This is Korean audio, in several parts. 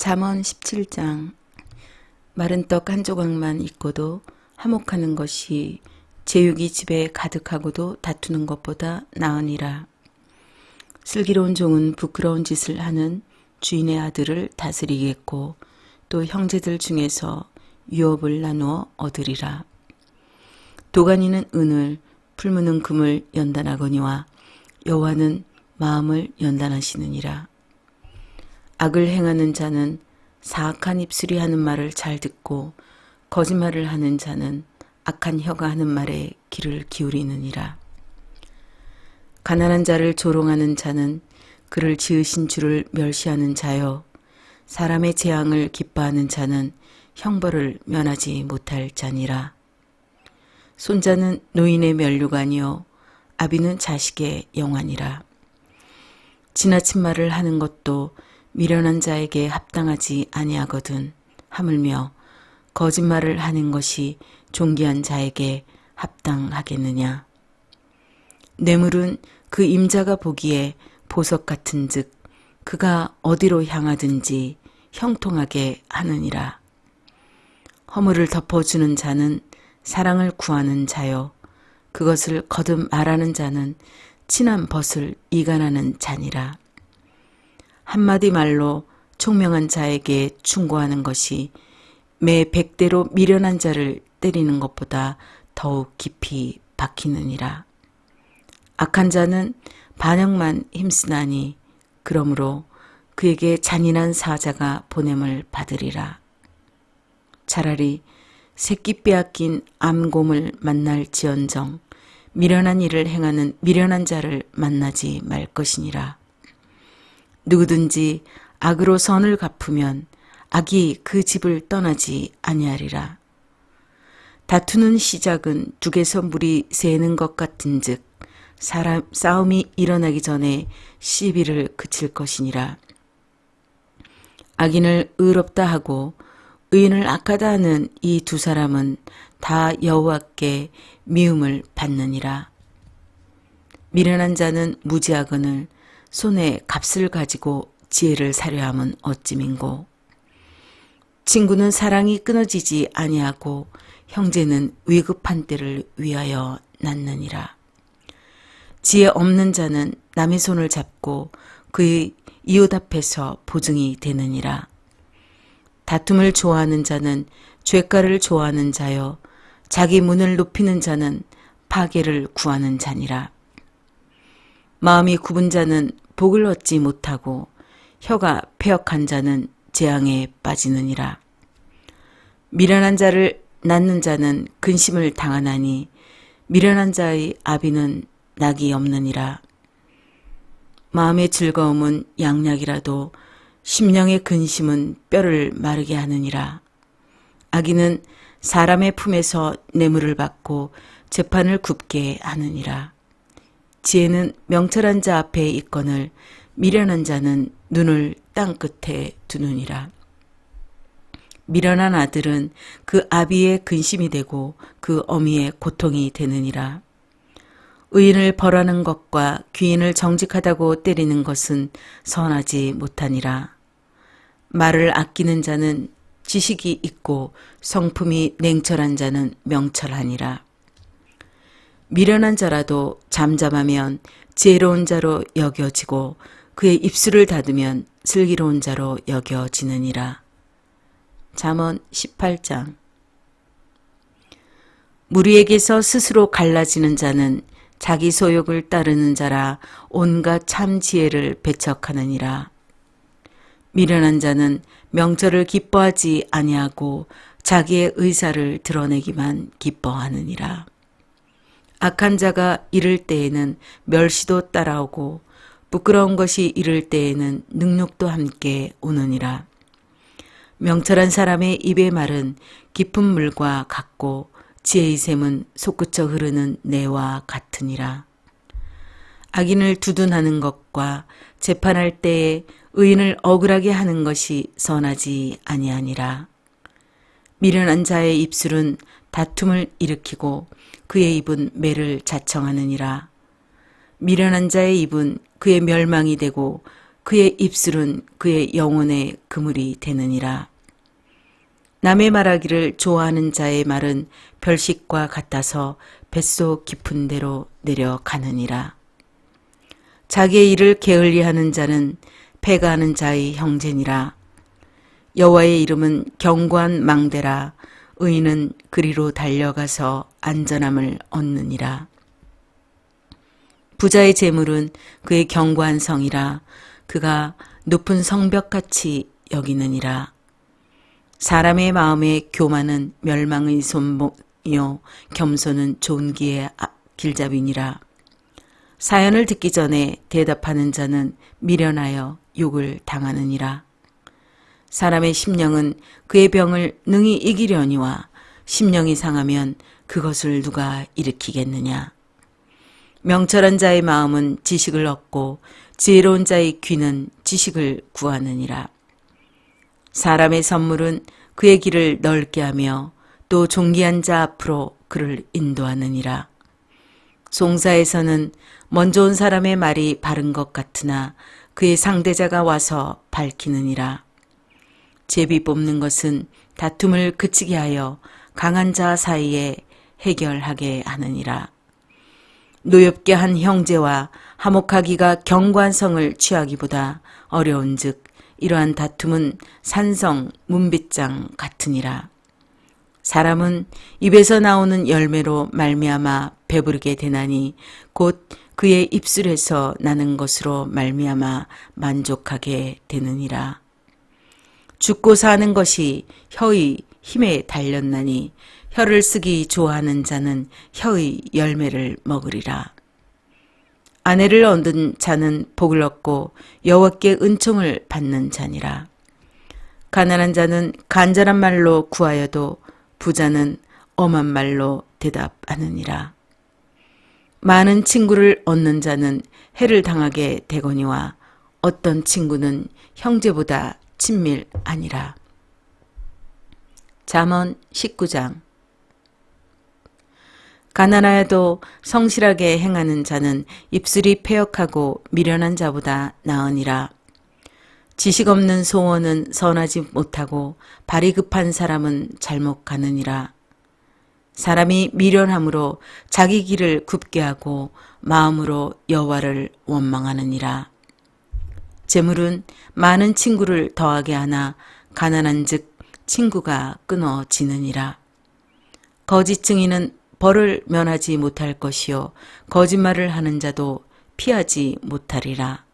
잠언 17장. 마른 떡 한 조각만 있고도 화목하는 것이 제육이 집에 가득하고도 다투는 것보다 나으니라. 슬기로운 종은 부끄러운 짓을 하는 주인의 아들을 다스리겠고 또 형제들 중에서 유업을 나누어 얻으리라. 도가니는 은을, 풀무는 금을 연단하거니와 여호와는 마음을 연단하시느니라. 악을 행하는 자는 사악한 입술이 하는 말을 잘 듣고 거짓말을 하는 자는 악한 혀가 하는 말에 귀를 기울이느니라. 가난한 자를 조롱하는 자는 그를 지으신 주를 멸시하는 자요, 사람의 재앙을 기뻐하는 자는 형벌을 면하지 못할 자니라. 손자는 노인의 면류관이요 아비는 자식의 영환이라. 지나친 말을 하는 것도 미련한 자에게 합당하지 아니하거든 하물며 거짓말을 하는 것이 존귀한 자에게 합당하겠느냐. 뇌물은 그 임자가 보기에 보석 같은즉 그가 어디로 향하든지 형통하게 하느니라. 허물을 덮어주는 자는 사랑을 구하는 자요 그것을 거듭 말하는 자는 친한 벗을 이간하는 자니라. 한마디 말로 총명한 자에게 충고하는 것이 매 100대로 미련한 자를 때리는 것보다 더욱 깊이 박히느니라. 악한 자는 반역만 힘쓰나니 그러므로 그에게 잔인한 사자가 보냄을 받으리라. 차라리 새끼 빼앗긴 암곰을 만날지언정 미련한 일을 행하는 미련한 자를 만나지 말 것이니라. 누구든지 악으로 선을 갚으면 악이 그 집을 떠나지 아니하리라. 다투는 시작은 둑에서 물이 새는 것 같은즉 싸움이 일어나기 전에 시비를 그칠 것이니라. 악인을 의롭다 하고 의인을 악하다 하는 이 두 사람은 다 여호와께 미움을 받느니라. 미련한 자는 무지하거늘 손에 값을 가지고 지혜를 사려 함은 어찌민고. 친구는 사랑이 끊어지지 아니하고 형제는 위급한 때를 위하여 낳느니라. 지혜 없는 자는 남의 손을 잡고 그의 이웃 앞에서 보증이 되느니라. 다툼을 좋아하는 자는 죄가를 좋아하는 자요 자기 문을 높이는 자는 파괴를 구하는 자니라. 마음이 굽은 자는 복을 얻지 못하고 혀가 패역한 자는 재앙에 빠지느니라. 미련한 자를 낳는 자는 근심을 당하나니 미련한 자의 아비는 낙이 없느니라. 마음의 즐거움은 양약이라도 심령의 근심은 뼈를 마르게 하느니라. 악인은 사람의 품에서 뇌물을 받고 재판을 굽게 하느니라. 지혜는 명철한 자 앞에 있거늘 미련한 자는 눈을 땅 끝에 두느니라. 미련한 아들은 그 아비의 근심이 되고 그 어미의 고통이 되느니라. 의인을 벌하는 것과 귀인을 정직하다고 때리는 것은 선하지 못하니라. 말을 아끼는 자는 지식이 있고 성품이 냉철한 자는 명철하니라. 미련한 자라도 잠잠하면 지혜로운 자로 여겨지고 그의 입술을 닫으면 슬기로운 자로 여겨지느니라. 잠언 18장. 무리에게서 스스로 갈라지는 자는 자기 소욕을 따르는 자라 온갖 참 지혜를 배척하느니라. 미련한 자는 명철을 기뻐하지 아니하고 자기의 의사를 드러내기만 기뻐하느니라. 악한 자가 이를 때에는 멸시도 따라오고 부끄러운 것이 이를 때에는 능욕도 함께 오느니라. 명철한 사람의 입의 말은 깊은 물과 같고 지혜의 샘은 솟구쳐 흐르는 내와 같으니라. 악인을 두둔하는 것과 재판할 때에 의인을 억울하게 하는 것이 선하지 아니하니라. 미련한 자의 입술은 다툼을 일으키고 그의 입은 매를 자청하느니라. 미련한 자의 입은 그의 멸망이 되고 그의 입술은 그의 영혼의 그물이 되느니라. 남의 말하기를 좋아하는 자의 말은 별식과 같아서 뱃속 깊은 데로 내려가느니라. 자기의 일을 게을리하는 자는 패가하는 자의 형제니라. 여호와의 이름은 견고한 망대라. 의인은 그리로 달려가서 안전함을 얻느니라. 부자의 재물은 그의 견고한 성이라. 그가 높은 성벽같이 여기느니라. 사람의 마음의 교만은 멸망의 손목이요 겸손은 좋은 기의 길잡이니라. 사연을 듣기 전에 대답하는 자는 미련하여 욕을 당하느니라. 사람의 심령은 그의 병을 능히 이기려니와 심령이 상하면 그것을 누가 일으키겠느냐. 명철한 자의 마음은 지식을 얻고 지혜로운 자의 귀는 지식을 구하느니라. 사람의 선물은 그의 길을 넓게 하며 또 존귀한 자 앞으로 그를 인도하느니라. 송사에서는 먼저 온 사람의 말이 바른 것 같으나 그의 상대자가 와서 밝히느니라. 제비 뽑는 것은 다툼을 그치게 하여 강한 자 사이에 해결하게 하느니라. 노엽게 한 형제와 화목하기가 견고한 성을 취하기보다 어려운즉 이러한 다툼은 산성 문빗장 같으니라. 사람은 입에서 나오는 열매로 말미암아 배부르게 되나니 곧 그의 입술에서 나는 것으로 말미암아 만족하게 되느니라. 죽고 사는 것이 혀의 힘에 달렸나니 혀를 쓰기 좋아하는 자는 혀의 열매를 먹으리라. 아내를 얻은 자는 복을 얻고 여호와께 은총을 받는 자니라. 가난한 자는 간절한 말로 구하여도 부자는 엄한 말로 대답하느니라. 많은 친구를 얻는 자는 해를 당하게 되거니와 어떤 친구는 형제보다 친밀하니라. 잠언 19장. 가난하여도 성실하게 행하는 자는 입술이 패역하고 미련한 자보다 나으니라. 지식 없는 소원은 선하지 못하고 발이 급한 사람은 잘못 가느니라. 사람이 미련함으로 자기 길을 굽게 하고 마음으로 여호와를 원망하느니라. 재물은 많은 친구를 더하게 하나 가난한즉 친구가 끊어지느니라. 거짓 증인은 벌을 면하지 못할 것이요 거짓말을 하는 자도 피하지 못하리라.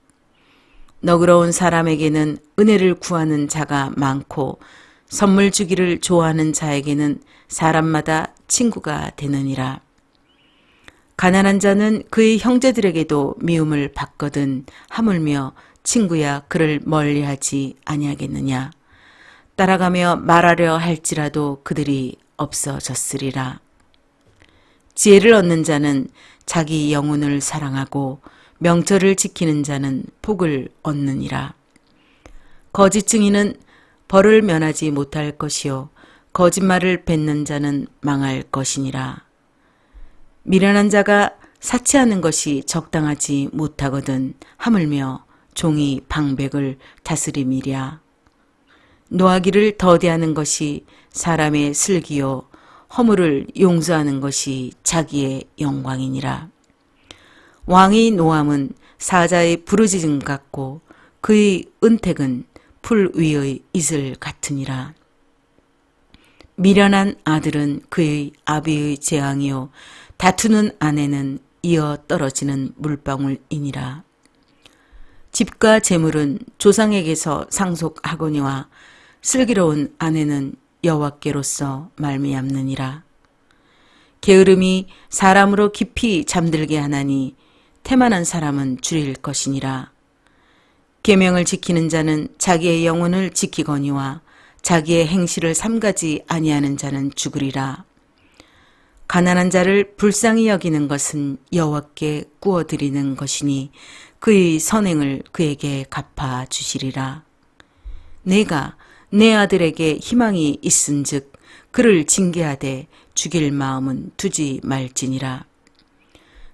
너그러운 사람에게는 은혜를 구하는 자가 많고 선물 주기를 좋아하는 자에게는 사람마다 친구가 되느니라. 가난한 자는 그의 형제들에게도 미움을 받거든 하물며 친구야 그를 멀리하지 아니하겠느냐. 따라가며 말하려 할지라도 그들이 없어졌으리라. 지혜를 얻는 자는 자기 영혼을 사랑하고 명철을 지키는 자는 복을 얻느니라. 거짓 증인은 벌을 면하지 못할 것이요 거짓말을 뱉는 자는 망할 것이니라. 미련한 자가 사치하는 것이 적당하지 못하거든 하물며 종이 방백을 다스림이랴. 노하기를 더디하는 것이 사람의 슬기요 허물을 용서하는 것이 자기의 영광이니라. 왕의 노함은 사자의 부르짖음 같고 그의 은택은 풀 위의 이슬 같으니라. 미련한 아들은 그의 아비의 재앙이요 다투는 아내는 이어 떨어지는 물방울이니라. 집과 재물은 조상에게서 상속하거니와 슬기로운 아내는 여호와께로서 말미암느니라. 게으름이 사람으로 깊이 잠들게 하나니 태만한 사람은 줄일 것이니라. 계명을 지키는 자는 자기의 영혼을 지키거니와 자기의 행실을 삼가지 아니하는 자는 죽으리라. 가난한 자를 불쌍히 여기는 것은 여호와께 구워드리는 것이니 그의 선행을 그에게 갚아 주시리라. 내가 내 아들에게 희망이 있은즉 그를 징계하되 죽일 마음은 두지 말지니라.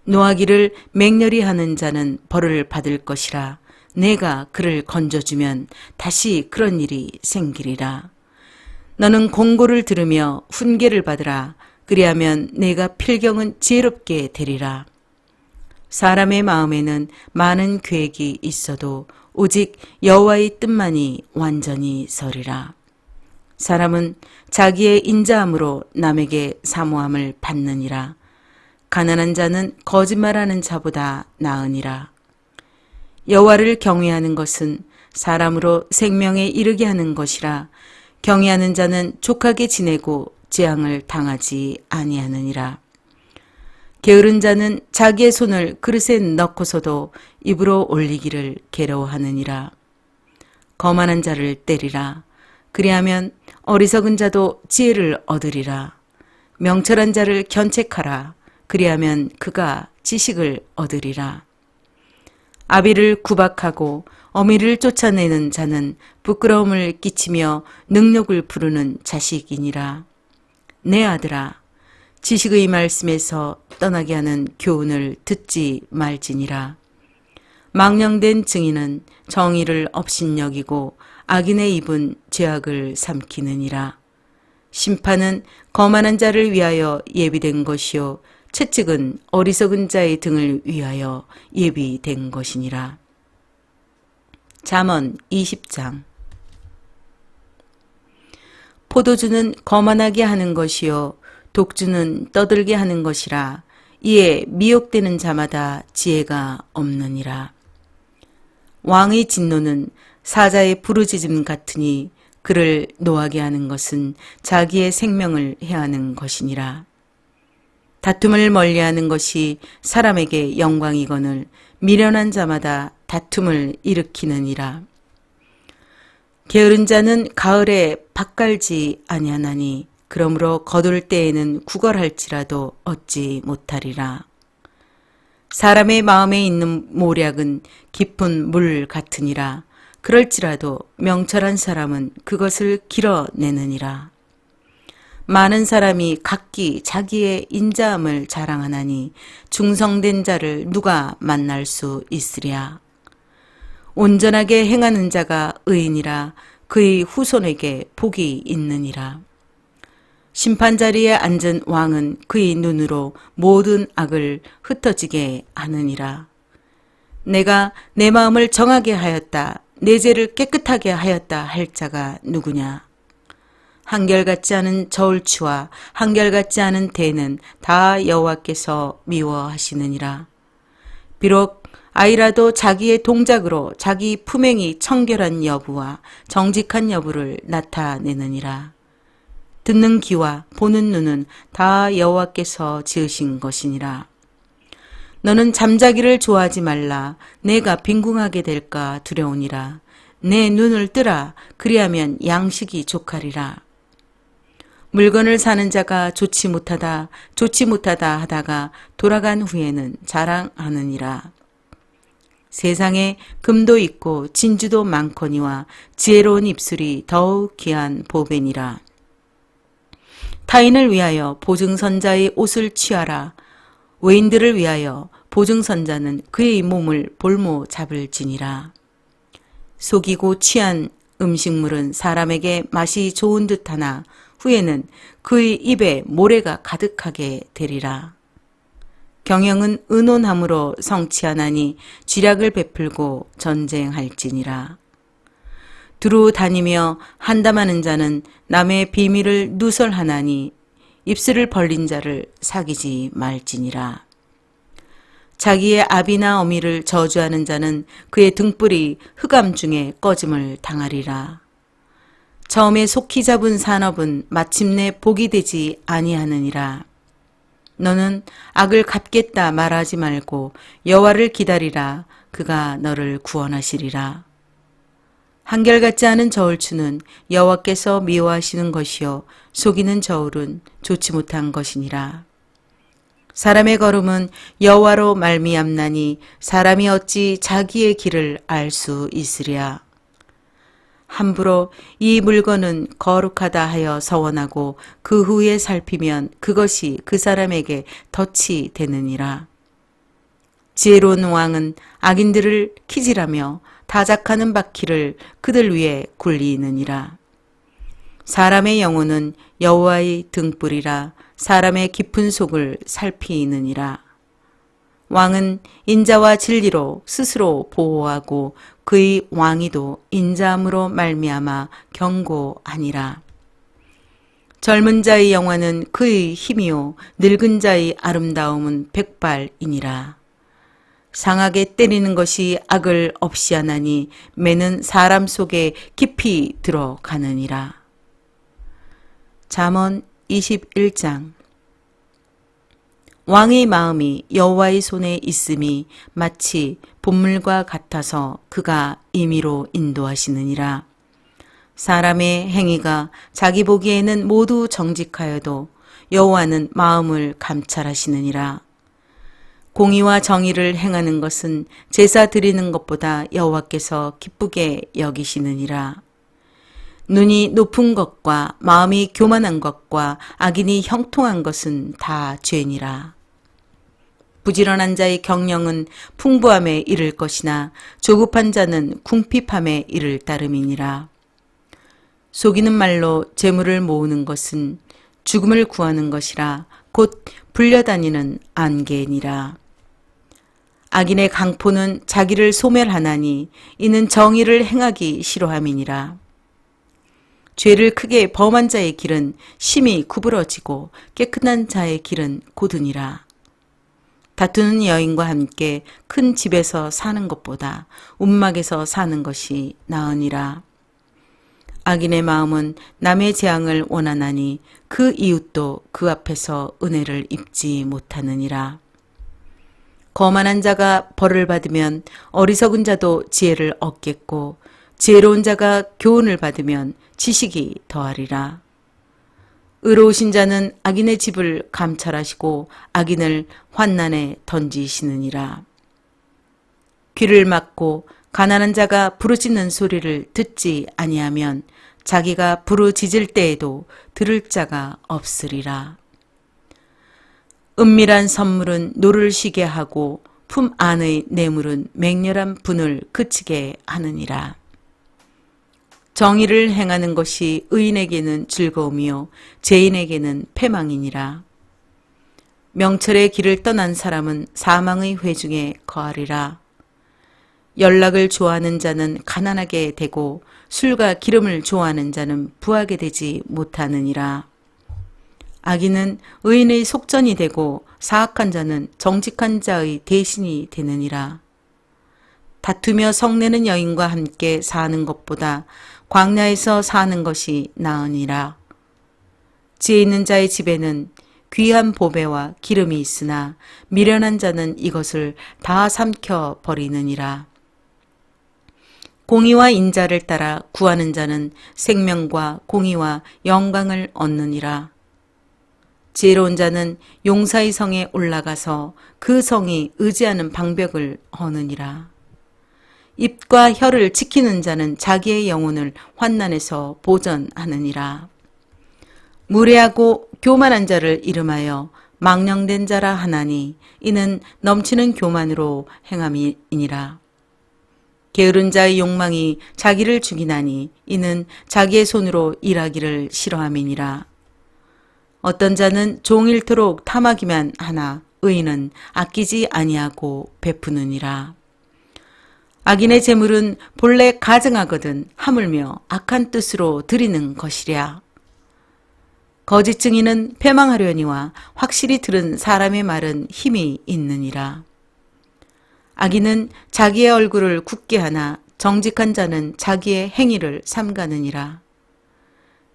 노하기를 맹렬히 하는 자는 벌을 받을 것이라. 내가 그를 건져주면 다시 그런 일이 생기리라. 너는 공고를 들으며 훈계를 받으라. 그리하면 내가 필경은 지혜롭게 되리라. 사람의 마음에는 많은 계획이 있어도 오직 여호와의 뜻만이 완전히 서리라. 사람은 자기의 인자함으로 남에게 사모함을 받느니라. 가난한 자는 거짓말하는 자보다 나으니라. 여호와를 경외하는 것은 사람으로 생명에 이르게 하는 것이라. 경외하는 자는 족하게 지내고 재앙을 당하지 아니하느니라. 게으른 자는 자기의 손을 그릇에 넣고서도 입으로 올리기를 괴로워하느니라. 거만한 자를 때리라. 그리하면 어리석은 자도 지혜를 얻으리라. 명철한 자를 견책하라. 그리하면 그가 지식을 얻으리라. 아비를 구박하고 어미를 쫓아내는 자는 부끄러움을 끼치며 능욕을 부르는 자식이니라. 내 아들아, 지식의 말씀에서 떠나게 하는 교훈을 듣지 말지니라. 망령된 증인은 정의를 업신여기고 악인의 입은 죄악을 삼키느니라. 심판은 거만한 자를 위하여 예비된 것이요 채찍은 어리석은 자의 등을 위하여 예비된 것이니라. 잠언 20장. 포도주는 거만하게 하는 것이요 독주는 떠들게 하는 것이라. 이에 미혹되는 자마다 지혜가 없느니라. 왕의 진노는 사자의 부르짖음 같으니 그를 노하게 하는 것은 자기의 생명을 해하는 것이니라. 다툼을 멀리하는 것이 사람에게 영광이거늘 미련한 자마다 다툼을 일으키느니라. 게으른 자는 가을에 밭 갈지 아니하나니 그러므로 거둘 때에는 구걸할지라도 얻지 못하리라. 사람의 마음에 있는 모략은 깊은 물 같으니라. 그럴지라도 명철한 사람은 그것을 길어내느니라. 많은 사람이 각기 자기의 인자함을 자랑하나니 중성된 자를 누가 만날 수 있으랴. 온전하게 행하는 자가 의인이라. 그의 후손에게 복이 있느니라. 심판자리에 앉은 왕은 그의 눈으로 모든 악을 흩어지게 하느니라. 내가 내 마음을 정하게 하였다. 내 죄를 깨끗하게 하였다 할 자가 누구냐. 한결같지 않은 저울추와 한결같지 않은 대는 다 여호와께서 미워하시느니라. 비록 아이라도 자기의 동작으로 자기 품행이 청결한 여부와 정직한 여부를 나타내느니라. 듣는 귀와 보는 눈은 다 여호와께서 지으신 것이니라. 너는 잠자기를 좋아하지 말라. 내가 빈궁하게 될까 두려우니라. 내 눈을 뜨라. 그리하면 양식이 족하리라. 물건을 사는 자가 좋지 못하다 하다가 돌아간 후에는 자랑하느니라. 세상에 금도 있고 진주도 많거니와 지혜로운 입술이 더욱 귀한 보배니라. 타인을 위하여 보증선자의 옷을 취하라. 외인들을 위하여 보증선자는 그의 몸을 볼모 잡을지니라. 속이고 취한 음식물은 사람에게 맛이 좋은 듯하나 후에는 그의 입에 모래가 가득하게 되리라. 경영은 의논함으로 성취하나니 쥐략을 베풀고 전쟁할지니라. 두루 다니며 한담하는 자는 남의 비밀을 누설하나니 입술을 벌린 자를 사귀지 말지니라. 자기의 아비나 어미를 저주하는 자는 그의 등불이 흑암 중에 꺼짐을 당하리라. 처음에 속히 잡은 산업은 마침내 복이 되지 아니하느니라. 너는 악을 갚겠다 말하지 말고 여호와를 기다리라. 그가 너를 구원하시리라. 한결같지 않은 저울추는 여호와께서 미워하시는 것이요 속이는 저울은 좋지 못한 것이니라. 사람의 걸음은 여호와로 말미암나니 사람이 어찌 자기의 길을 알 수 있으랴. 함부로 이 물건은 거룩하다 하여 서원하고 그 후에 살피면 그것이 그 사람에게 덫이 되느니라. 지혜로운 왕은 악인들을 키질하며 타작하는 바퀴를 그들 위에 굴리느니라. 사람의 영혼은 여호와의 등불이라 사람의 깊은 속을 살피느니라. 왕은 인자와 진리로 스스로 보호하고 그의 왕위도 인자함으로 말미암아 견고하니라. 젊은 자의 영화는 그의 힘이요 늙은 자의 아름다움은 백발이니라. 상하게 때리는 것이 악을 없이 하나니 매는 사람 속에 깊이 들어가느니라. 잠언 21장. 왕의 마음이 여호와의 손에 있음이 마치 봇물과 같아서 그가 임의로 인도하시느니라. 사람의 행위가 자기 보기에는 모두 정직하여도 여호와는 마음을 감찰하시느니라. 공의와 정의를 행하는 것은 제사 드리는 것보다 여호와께서 기쁘게 여기시느니라. 눈이 높은 것과 마음이 교만한 것과 악인이 형통한 것은 다 죄니라. 부지런한 자의 경영은 풍부함에 이를 것이나 조급한 자는 궁핍함에 이를 따름이니라. 속이는 말로 재물을 모으는 것은 죽음을 구하는 것이라 곧 불려다니는 안개니라. 악인의 강포는 자기를 소멸하나니 이는 정의를 행하기 싫어함이니라. 죄를 크게 범한 자의 길은 심히 구부러지고 깨끗한 자의 길은 고드니라. 다투는 여인과 함께 큰 집에서 사는 것보다 움막에서 사는 것이 나으니라. 악인의 마음은 남의 재앙을 원하나니 그 이웃도 그 앞에서 은혜를 입지 못하느니라. 거만한 자가 벌을 받으면 어리석은 자도 지혜를 얻겠고 지혜로운 자가 교훈을 받으면 지식이 더하리라. 의로우신 자는 악인의 집을 감찰하시고 악인을 환난에 던지시느니라. 귀를 막고 가난한 자가 부르짖는 소리를 듣지 아니하면 자기가 부르짖을 때에도 들을 자가 없으리라. 은밀한 선물은 노를 쉬게 하고 품 안의 뇌물은 맹렬한 분을 그치게 하느니라. 정의를 행하는 것이 의인에게는 즐거움이요 죄인에게는 패망이니라. 명철의 길을 떠난 사람은 사망의 회중에 거하리라. 연락을 좋아하는 자는 가난하게 되고 술과 기름을 좋아하는 자는 부하게 되지 못하느니라. 악인은 의인의 속전이 되고 사악한 자는 정직한 자의 대신이 되느니라. 다투며 성내는 여인과 함께 사는 것보다 광야에서 사는 것이 나으니라. 지혜 있는 자의 집에는 귀한 보배와 기름이 있으나 미련한 자는 이것을 다 삼켜 버리느니라. 공의와 인자를 따라 구하는 자는 생명과 공의와 영광을 얻느니라. 지혜로운 자는 용사의 성에 올라가서 그 성이 의지하는 방벽을 허느니라. 입과 혀를 지키는 자는 자기의 영혼을 환난에서 보전하느니라. 무례하고 교만한 자를 이름하여 망령된 자라 하나니 이는 넘치는 교만으로 행함이니라. 게으른 자의 욕망이 자기를 죽이나니 이는 자기의 손으로 일하기를 싫어함이니라. 어떤 자는 종일토록 탐하기만 하나 의인은 아끼지 아니하고 베푸느니라. 악인의 재물은 본래 가증하거든 하물며 악한 뜻으로 드리는 것이랴. 거짓 증인은 패망하려니와 확실히 들은 사람의 말은 힘이 있느니라. 악인은 자기의 얼굴을 굳게 하나 정직한 자는 자기의 행위를 삼가느니라.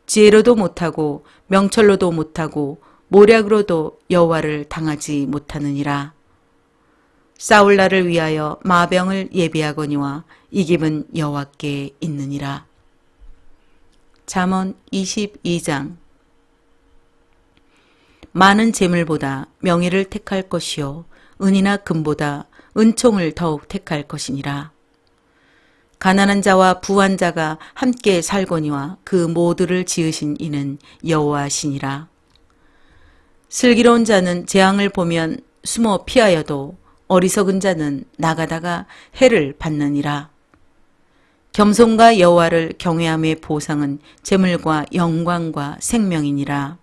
지혜로도 못하고 명철로도 못하고 모략으로도 여호와를 당하지 못하느니라. 싸울 날을 위하여 마병을 예비하거니와 이김은 여호와께 있느니라. 잠언 22장. 많은 재물보다 명예를 택할 것이요 은이나 금보다 은총을 더욱 택할 것이니라. 가난한 자와 부한 자가 함께 살거니와 그 모두를 지으신 이는 여호와시니라. 슬기로운 자는 재앙을 보면 숨어 피하여도 어리석은 자는 나가다가 해를 받느니라. 겸손과 여호와를 경외함의 보상은 재물과 영광과 생명이니라.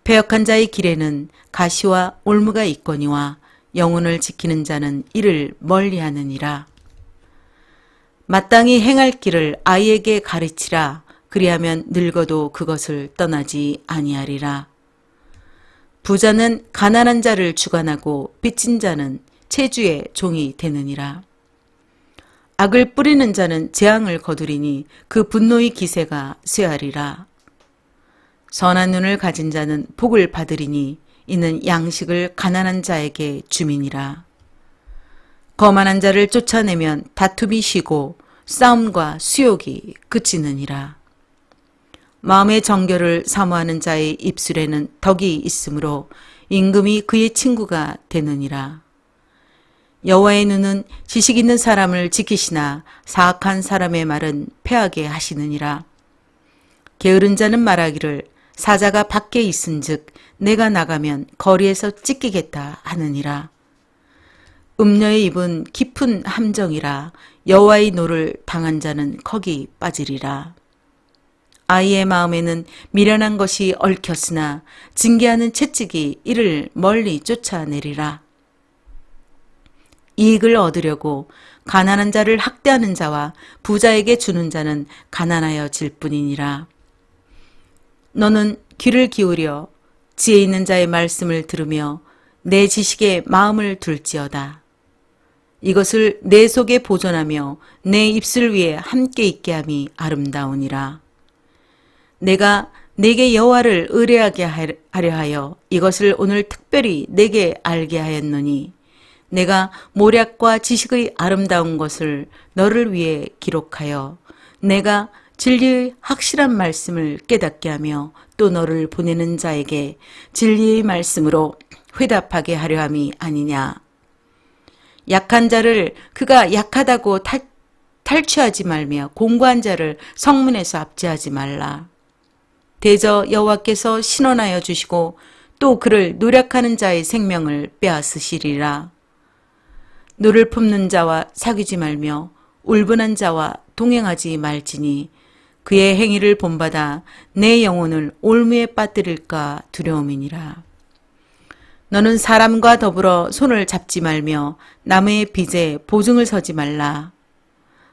패역한 자의 길에는 가시와 올무가 있거니와 영혼을 지키는 자는 이를 멀리하느니라. 마땅히 행할 길을 아이에게 가르치라. 그리하면 늙어도 그것을 떠나지 아니하리라. 부자는 가난한 자를 주관하고 빚진 자는 채주의 종이 되느니라. 악을 뿌리는 자는 재앙을 거두리니 그 분노의 기세가 쇠하리라. 선한 눈을 가진 자는 복을 받으리니 이는 양식을 가난한 자에게 주민이라. 거만한 자를 쫓아내면 다툼이 쉬고 싸움과 수욕이 그치느니라. 마음의 정결을 사모하는 자의 입술에는 덕이 있으므로 임금이 그의 친구가 되느니라. 여호와의 눈은 지식 있는 사람을 지키시나 사악한 사람의 말은 패하게 하시느니라. 게으른 자는 말하기를 사자가 밖에 있은즉 내가 나가면 거리에서 찢기겠다 하느니라. 음녀의 입은 깊은 함정이라. 여호와의 노를 당한 자는 거기 빠지리라. 아이의 마음에는 미련한 것이 얽혔으나 징계하는 채찍이 이를 멀리 쫓아내리라. 이익을 얻으려고 가난한 자를 학대하는 자와 부자에게 주는 자는 가난하여 질 뿐이니라. 너는 귀를 기울여 지혜 있는 자의 말씀을 들으며 내 지식에 마음을 둘지어다. 이것을 내 속에 보존하며 내 입술 위에 함께 있게 함이 아름다우니라. 내가 내게 여호와를 의뢰하게 하려 하여 이것을 오늘 특별히 내게 알게 하였노니 내가 모략과 지식의 아름다운 것을 너를 위해 기록하여 내가 진리의 확실한 말씀을 깨닫게 하며 또 너를 보내는 자에게 진리의 말씀으로 회답하게 하려 함이 아니냐. 약한 자를 그가 약하다고 탈취하지 말며 공고한 자를 성문에서 압제하지 말라. 대저 여호와께서 신원하여 주시고 또 그를 노력하는 자의 생명을 빼앗으시리라. 노를 품는 자와 사귀지 말며 울분한 자와 동행하지 말지니 그의 행위를 본받아 내 영혼을 올무에 빠뜨릴까 두려움이니라. 너는 사람과 더불어 손을 잡지 말며 남의 빚에 보증을 서지 말라.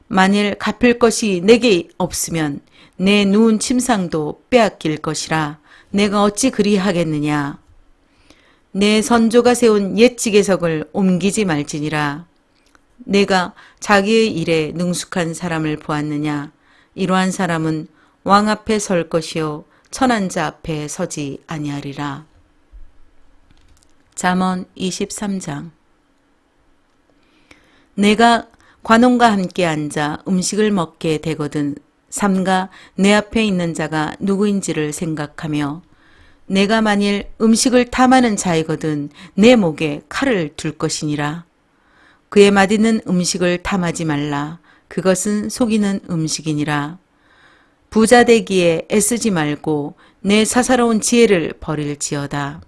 만일 갚을 것이 내게 없으면 내 누운 침상도 빼앗길 것이라. 내가 어찌 그리하겠느냐. 내 선조가 세운 옛 지계석을 옮기지 말지니라. 내가 자기의 일에 능숙한 사람을 보았느냐. 이러한 사람은 왕 앞에 설 것이요 천한 자 앞에 서지 아니하리라. 잠언 23장. 내가 관원과 함께 앉아 음식을 먹게 되거든 삼가 내 앞에 있는 자가 누구인지를 생각하며 내가 만일 음식을 탐하는 자이거든 내 목에 칼을 둘 것이니라. 그의 맛있는 음식을 탐하지 말라. 그것은 속이는 음식이니라. 부자 되기에 애쓰지 말고 내 사사로운 지혜를 버릴지어다.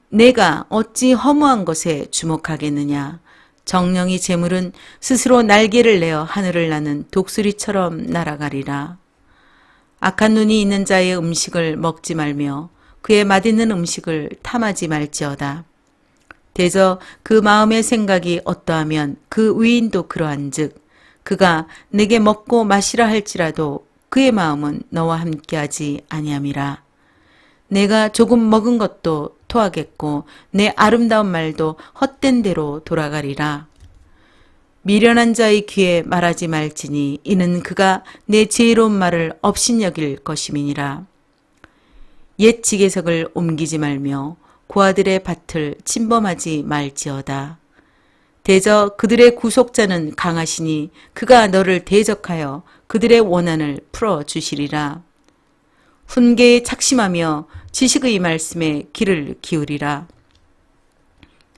내가 어찌 허무한 것에 주목하겠느냐. 정령이 재물은 스스로 날개를 내어 하늘을 나는 독수리처럼 날아가리라. 악한 눈이 있는 자의 음식을 먹지 말며 그의 맛있는 음식을 탐하지 말지어다. 대저 그 마음의 생각이 어떠하면 그 위인도 그러한즉 그가 내게 먹고 마시라 할지라도 그의 마음은 너와 함께하지 아니함이라. 내가 조금 먹은 것도 토하겠고 내 아름다운 말도 헛된 대로 돌아가리라. 미련한 자의 귀에 말하지 말지니 이는 그가 내 지혜로운 말을 업신여길 것임이니라. 옛 지계석을 옮기지 말며 고아들의 밭을 침범하지 말지어다. 대저 그들의 구속자는 강하시니 그가 너를 대적하여 그들의 원한을 풀어주시리라. 훈계에 착심하며 지식의 말씀에 귀를 기울이라.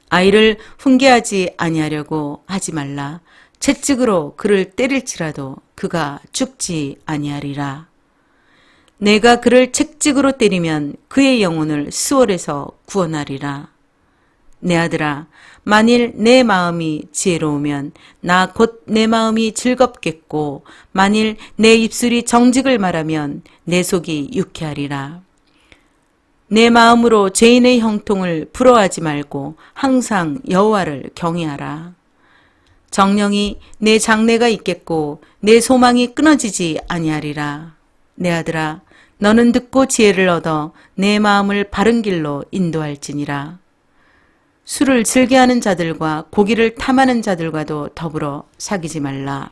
아이를 훈계하지 아니하려고 하지 말라. 채찍으로 그를 때릴지라도 그가 죽지 아니하리라. 내가 그를 채찍으로 때리면 그의 영혼을 수월에서 구원하리라. 내 아들아, 만일 내 마음이 지혜로우면 나 곧 내 마음이 즐겁겠고 만일 내 입술이 정직을 말하면 내 속이 유쾌하리라. 내 마음으로 죄인의 형통을 부러워하지 말고 항상 여호와를 경외하라. 정령이 내 장래가 있겠고 내 소망이 끊어지지 아니하리라. 내 아들아, 너는 듣고 지혜를 얻어 내 마음을 바른 길로 인도할지니라. 술을 즐겨하는 자들과 고기를 탐하는 자들과도 더불어 사귀지 말라.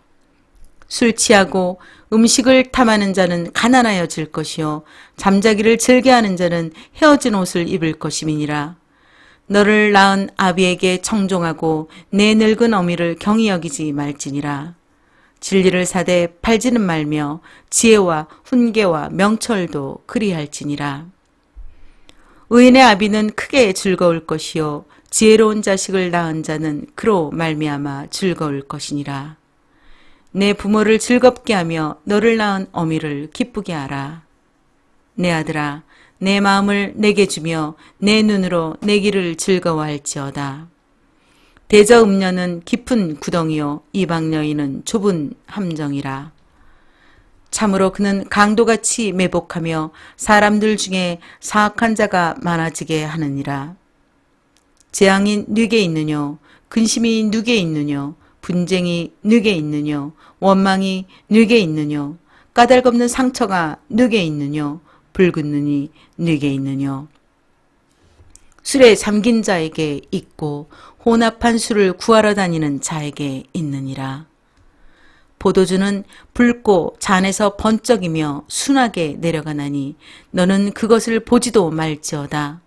술 취하고 음식을 탐하는 자는 가난하여질 것이요 잠자기를 즐겨하는 자는 헤어진 옷을 입을 것임이니라. 너를 낳은 아비에게 청종하고 내 늙은 어미를 경히 여기지 말지니라. 진리를 사되 팔지는 말며 지혜와 훈계와 명철도 그리할지니라. 의인의 아비는 크게 즐거울 것이요 지혜로운 자식을 낳은 자는 그로 말미암아 즐거울 것이니라. 내 부모를 즐겁게 하며 너를 낳은 어미를 기쁘게 하라. 내 아들아, 내 마음을 내게 주며 내 눈으로 내 길을 즐거워할지어다. 대저 음녀는 깊은 구덩이요 이방 여인은 좁은 함정이라. 참으로 그는 강도같이 매복하며 사람들 중에 사악한 자가 많아지게 하느니라. 재앙이 누게 있느뇨, 근심이 누게 있느뇨, 분쟁이 누게 있느뇨, 원망이 누게 있느뇨, 까닭없는 상처가 누게 있느뇨, 붉은 눈이 누게 있느뇨. 술에 잠긴 자에게 있고 혼합한 술을 구하러 다니는 자에게 있느니라. 포도주는 붉고 잔에서 번쩍이며 순하게 내려가나니 너는 그것을 보지도 말지어다.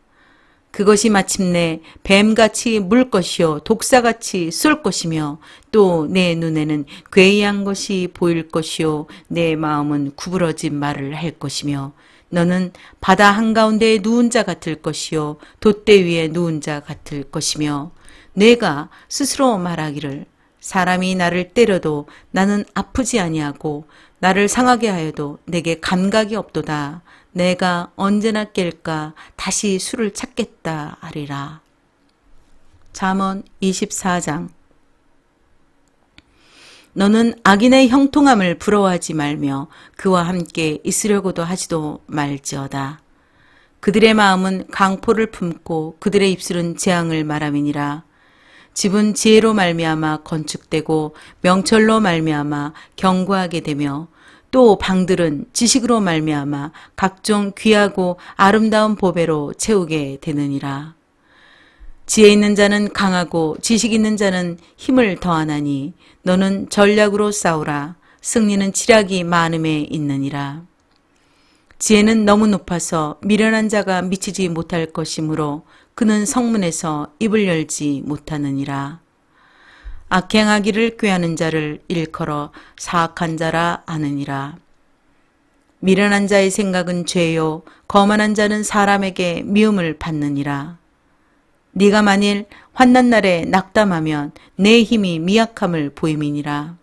그것이 마침내 뱀같이 물 것이요 독사같이 쏠 것이며 또 내 눈에는 괴이한 것이 보일 것이요 내 마음은 구부러진 말을 할 것이며 너는 바다 한가운데에 누운 자 같을 것이요 돛대 위에 누운 자 같을 것이며 내가 스스로 말하기를 사람이 나를 때려도 나는 아프지 아니하고 나를 상하게 하여도 내게 감각이 없도다. 내가 언제나 깰까 다시 술을 찾겠다 하리라. 잠언 24장. 너는 악인의 형통함을 부러워하지 말며 그와 함께 있으려고도 하지도 말지어다. 그들의 마음은 강포를 품고 그들의 입술은 재앙을 말함이니라. 집은 지혜로 말미암아 건축되고 명철로 말미암아 견고하게 되며 또 방들은 지식으로 말미암아 각종 귀하고 아름다운 보배로 채우게 되느니라. 지혜 있는 자는 강하고 지식 있는 자는 힘을 더하나니 너는 전략으로 싸우라. 승리는 지략이 많음에 있느니라. 지혜는 너무 높아서 미련한 자가 미치지 못할 것이므로 그는 성문에서 입을 열지 못하느니라. 악행하기를 꾀하는 자를 일컬어 사악한 자라 하느니라. 미련한 자의 생각은 죄요 거만한 자는 사람에게 미움을 받느니라. 네가 만일 환난 날에 낙담하면 내 힘이 미약함을 보임이니라.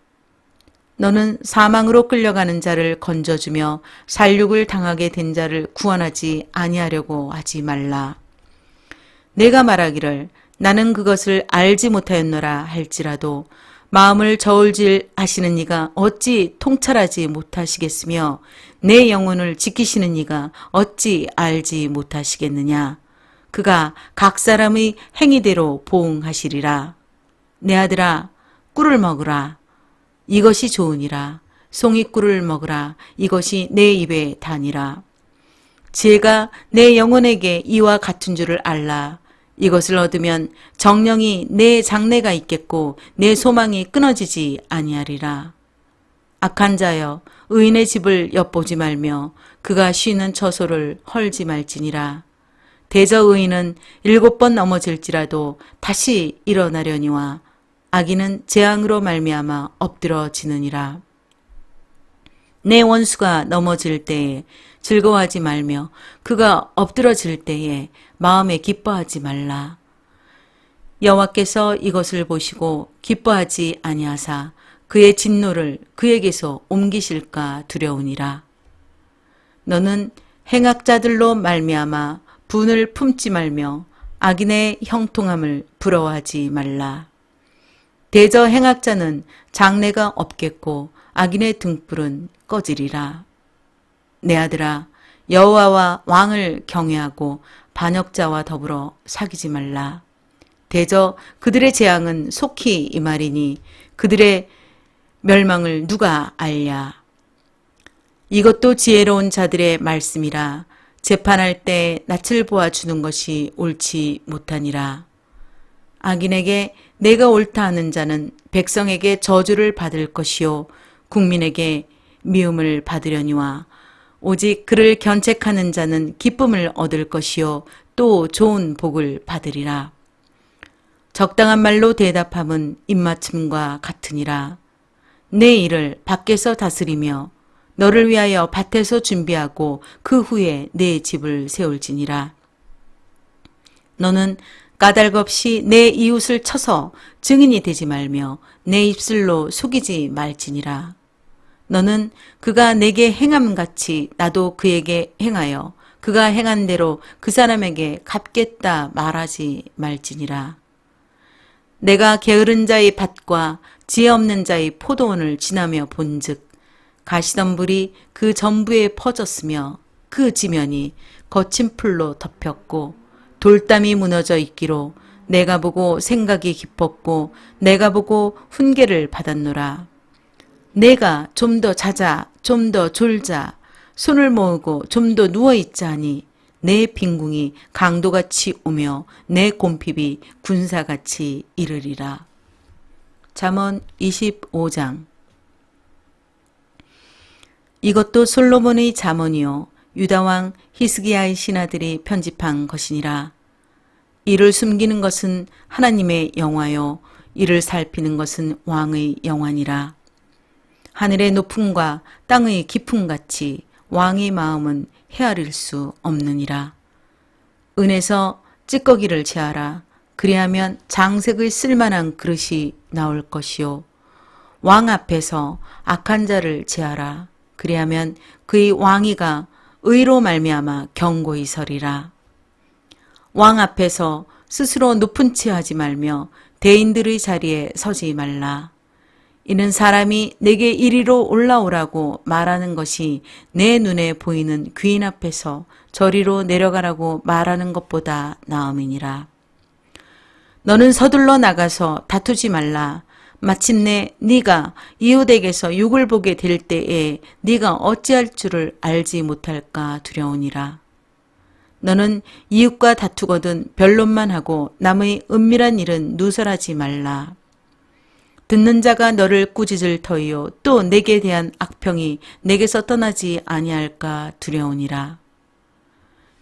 너는 사망으로 끌려가는 자를 건져주며 살육을 당하게 된 자를 구원하지 아니하려고 하지 말라. 내가 말하기를 나는 그것을 알지 못하였노라 할지라도 마음을 저울질 하시는 이가 어찌 통찰하지 못하시겠으며 내 영혼을 지키시는 이가 어찌 알지 못하시겠느냐. 그가 각 사람의 행위대로 보응하시리라. 내 아들아, 꿀을 먹으라. 이것이 좋으니라. 송이꿀을 먹으라. 이것이 내 입에 다니라. 지혜가 내 영혼에게 이와 같은 줄을 알라. 이것을 얻으면 정령이 내 장래가 있겠고 내 소망이 끊어지지 아니하리라. 악한 자여, 의인의 집을 엿보지 말며 그가 쉬는 처소를 헐지 말지니라. 대저 의인은 7번 넘어질지라도 다시 일어나려니와 악인은 재앙으로 말미암아 엎드러지느니라. 내 원수가 넘어질 때에 즐거워하지 말며 그가 엎드러질 때에 마음에 기뻐하지 말라. 여호와께서 이것을 보시고 기뻐하지 아니하사 그의 진노를 그에게서 옮기실까 두려우니라. 너는 행악자들로 말미암아 분을 품지 말며 악인의 형통함을 부러워하지 말라. 대저 행악자는 장래가 없겠고 악인의 등불은 꺼지리라. 내 아들아, 여호와와 왕을 경외하고 반역자와 더불어 사귀지 말라. 대저 그들의 재앙은 속히 임하리니 그들의 멸망을 누가 알랴. 이것도 지혜로운 자들의 말씀이라. 재판할 때 낯을 보아주는 것이 옳지 못하니라. 악인에게 내가 옳다 하는 자는 백성에게 저주를 받을 것이요 국민에게 미움을 받으려니와 오직 그를 견책하는 자는 기쁨을 얻을 것이요 또 좋은 복을 받으리라. 적당한 말로 대답함은 입맞춤과 같으니라. 내 일을 밖에서 다스리며 너를 위하여 밭에서 준비하고 그 후에 내 집을 세울지니라. 너는 까닭 없이 내 이웃을 쳐서 증인이 되지 말며 내 입술로 속이지 말지니라. 너는 그가 내게 행함같이 나도 그에게 행하여 그가 행한 대로 그 사람에게 갚겠다 말하지 말지니라. 내가 게으른 자의 밭과 지혜 없는 자의 포도원을 지나며 본즉 가시덤불이 그 전부에 퍼졌으며 그 지면이 거친 풀로 덮였고 돌담이 무너져 있기로 내가 보고 생각이 깊었고 내가 보고 훈계를 받았노라. 내가 좀 더 자자, 좀 더 졸자, 손을 모으고 좀 더 누워있자 하니 내 빈궁이 강도같이 오며 내 곰핍이 군사같이 이르리라. 잠언 25장. 이것도 솔로몬의 잠언이요 유다왕 히스기야의 신하들이 편집한 것이니라. 이를 숨기는 것은 하나님의 영화요 이를 살피는 것은 왕의 영화니라. 하늘의 높음과 땅의 깊음같이 왕의 마음은 헤아릴 수 없느니라. 은에서 찌꺼기를 제하라. 그리하면 장색의 쓸만한 그릇이 나올 것이요 왕 앞에서 악한 자를 제하라. 그리하면 그의 왕위가 의로 말미암아 견고히 서리라. 왕 앞에서 스스로 높은 채 하지 말며 대인들의 자리에 서지 말라. 이는 사람이 내게 이리로 올라오라고 말하는 것이 내 눈에 보이는 귀인 앞에서 저리로 내려가라고 말하는 것보다 나음이니라. 너는 서둘러 나가서 다투지 말라. 마침내 네가 이웃에게서 욕을 보게 될 때에 네가 어찌할 줄을 알지 못할까 두려우니라. 너는 이웃과 다투거든 변론만 하고 남의 은밀한 일은 누설하지 말라. 듣는 자가 너를 꾸짖을 터이요 또 내게 대한 악평이 내게서 떠나지 아니할까 두려우니라.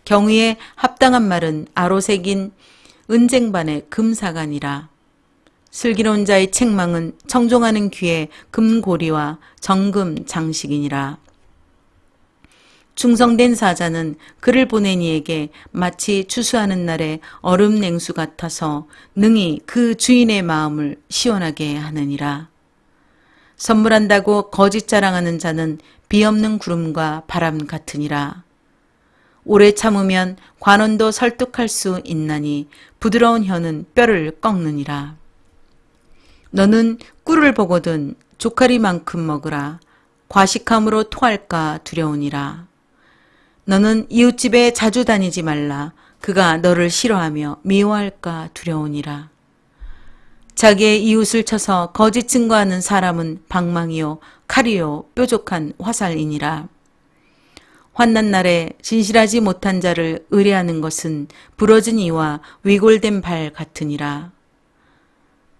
경의에 합당한 말은 아로새긴 은쟁반의 금사간이라. 슬기로운 자의 책망은 청종하는 귀에 금고리와 정금 장식이니라. 충성된 사자는 그를 보낸 이에게 마치 추수하는 날에 얼음 냉수 같아서 능히 그 주인의 마음을 시원하게 하느니라. 선물한다고 거짓 자랑하는 자는 비 없는 구름과 바람 같으니라. 오래 참으면 관원도 설득할 수 있나니 부드러운 혀는 뼈를 꺾느니라. 너는 꿀을 보거든 조카리만큼 먹으라. 과식함으로 토할까 두려우니라. 너는 이웃집에 자주 다니지 말라. 그가 너를 싫어하며 미워할까 두려우니라. 자기의 이웃을 쳐서 거짓 증거하는 사람은 방망이요 칼이요 뾰족한 화살이니라. 환난 날에 진실하지 못한 자를 의뢰하는 것은 부러진 이와 위골된 발 같으니라.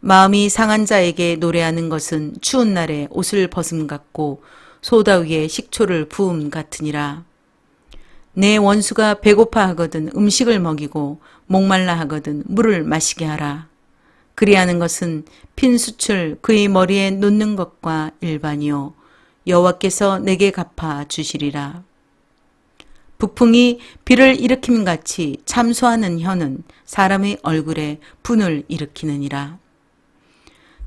마음이 상한 자에게 노래하는 것은 추운 날에 옷을 벗음 같고 소다 위에 식초를 부음 같으니라. 내 원수가 배고파 하거든 음식을 먹이고 목말라 하거든 물을 마시게 하라. 그리하는 것은 핀 수출 그의 머리에 놓는 것과 일반이요 여호와께서 내게 갚아 주시리라. 북풍이 비를 일으킴같이 참소하는 혀는 사람의 얼굴에 분을 일으키느니라.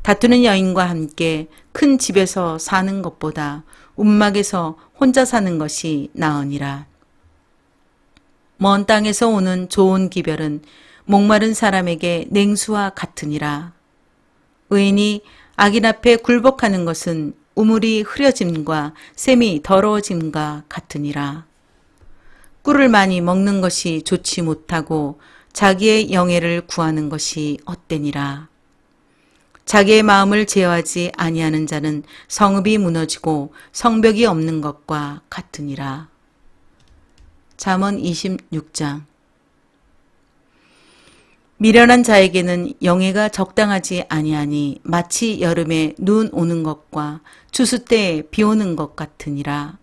다투는 여인과 함께 큰 집에서 사는 것보다 움막에서 혼자 사는 것이 나으니라. 먼 땅에서 오는 좋은 기별은 목마른 사람에게 냉수와 같으니라. 의인이 악인 앞에 굴복하는 것은 우물이 흐려짐과 샘이 더러워짐과 같으니라. 꿀을 많이 먹는 것이 좋지 못하고 자기의 영예를 구하는 것이 헛되니라. 자기의 마음을 제어하지 아니하는 자는 성읍이 무너지고 성벽이 없는 것과 같으니라. 잠언 26장. 미련한 자에게는 영예가 적당하지 아니하니 마치 여름에 눈 오는 것과 추수 때에 비 오는 것 같으니라.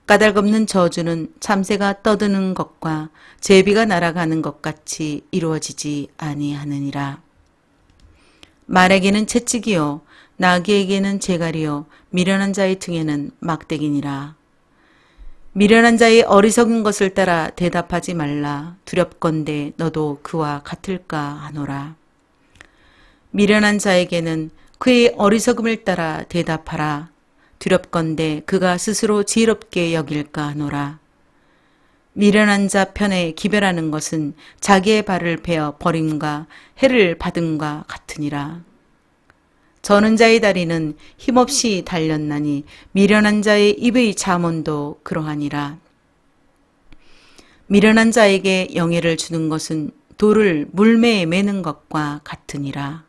까닭없는 저주는 참새가 떠드는 것과 제비가 날아가는 것 같이 이루어지지 아니하느니라. 말에게는 채찍이요 나귀에게는 재갈이요 미련한 자의 등에는 막대기니라. 미련한 자의 어리석은 것을 따라 대답하지 말라. 두렵건대 너도 그와 같을까 하노라. 미련한 자에게는 그의 어리석음을 따라 대답하라. 두렵건대 그가 스스로 지혜롭게 여길까 하노라. 미련한 자 편에 기별하는 것은 자기의 발을 베어 버림과 해를 받음과 같으니라. 저는 자의 다리는 힘없이 달렸나니 미련한 자의 입의 잠언도 그러하니라. 미련한 자에게 영예를 주는 것은 돌을 물매에 매는 것과 같으니라.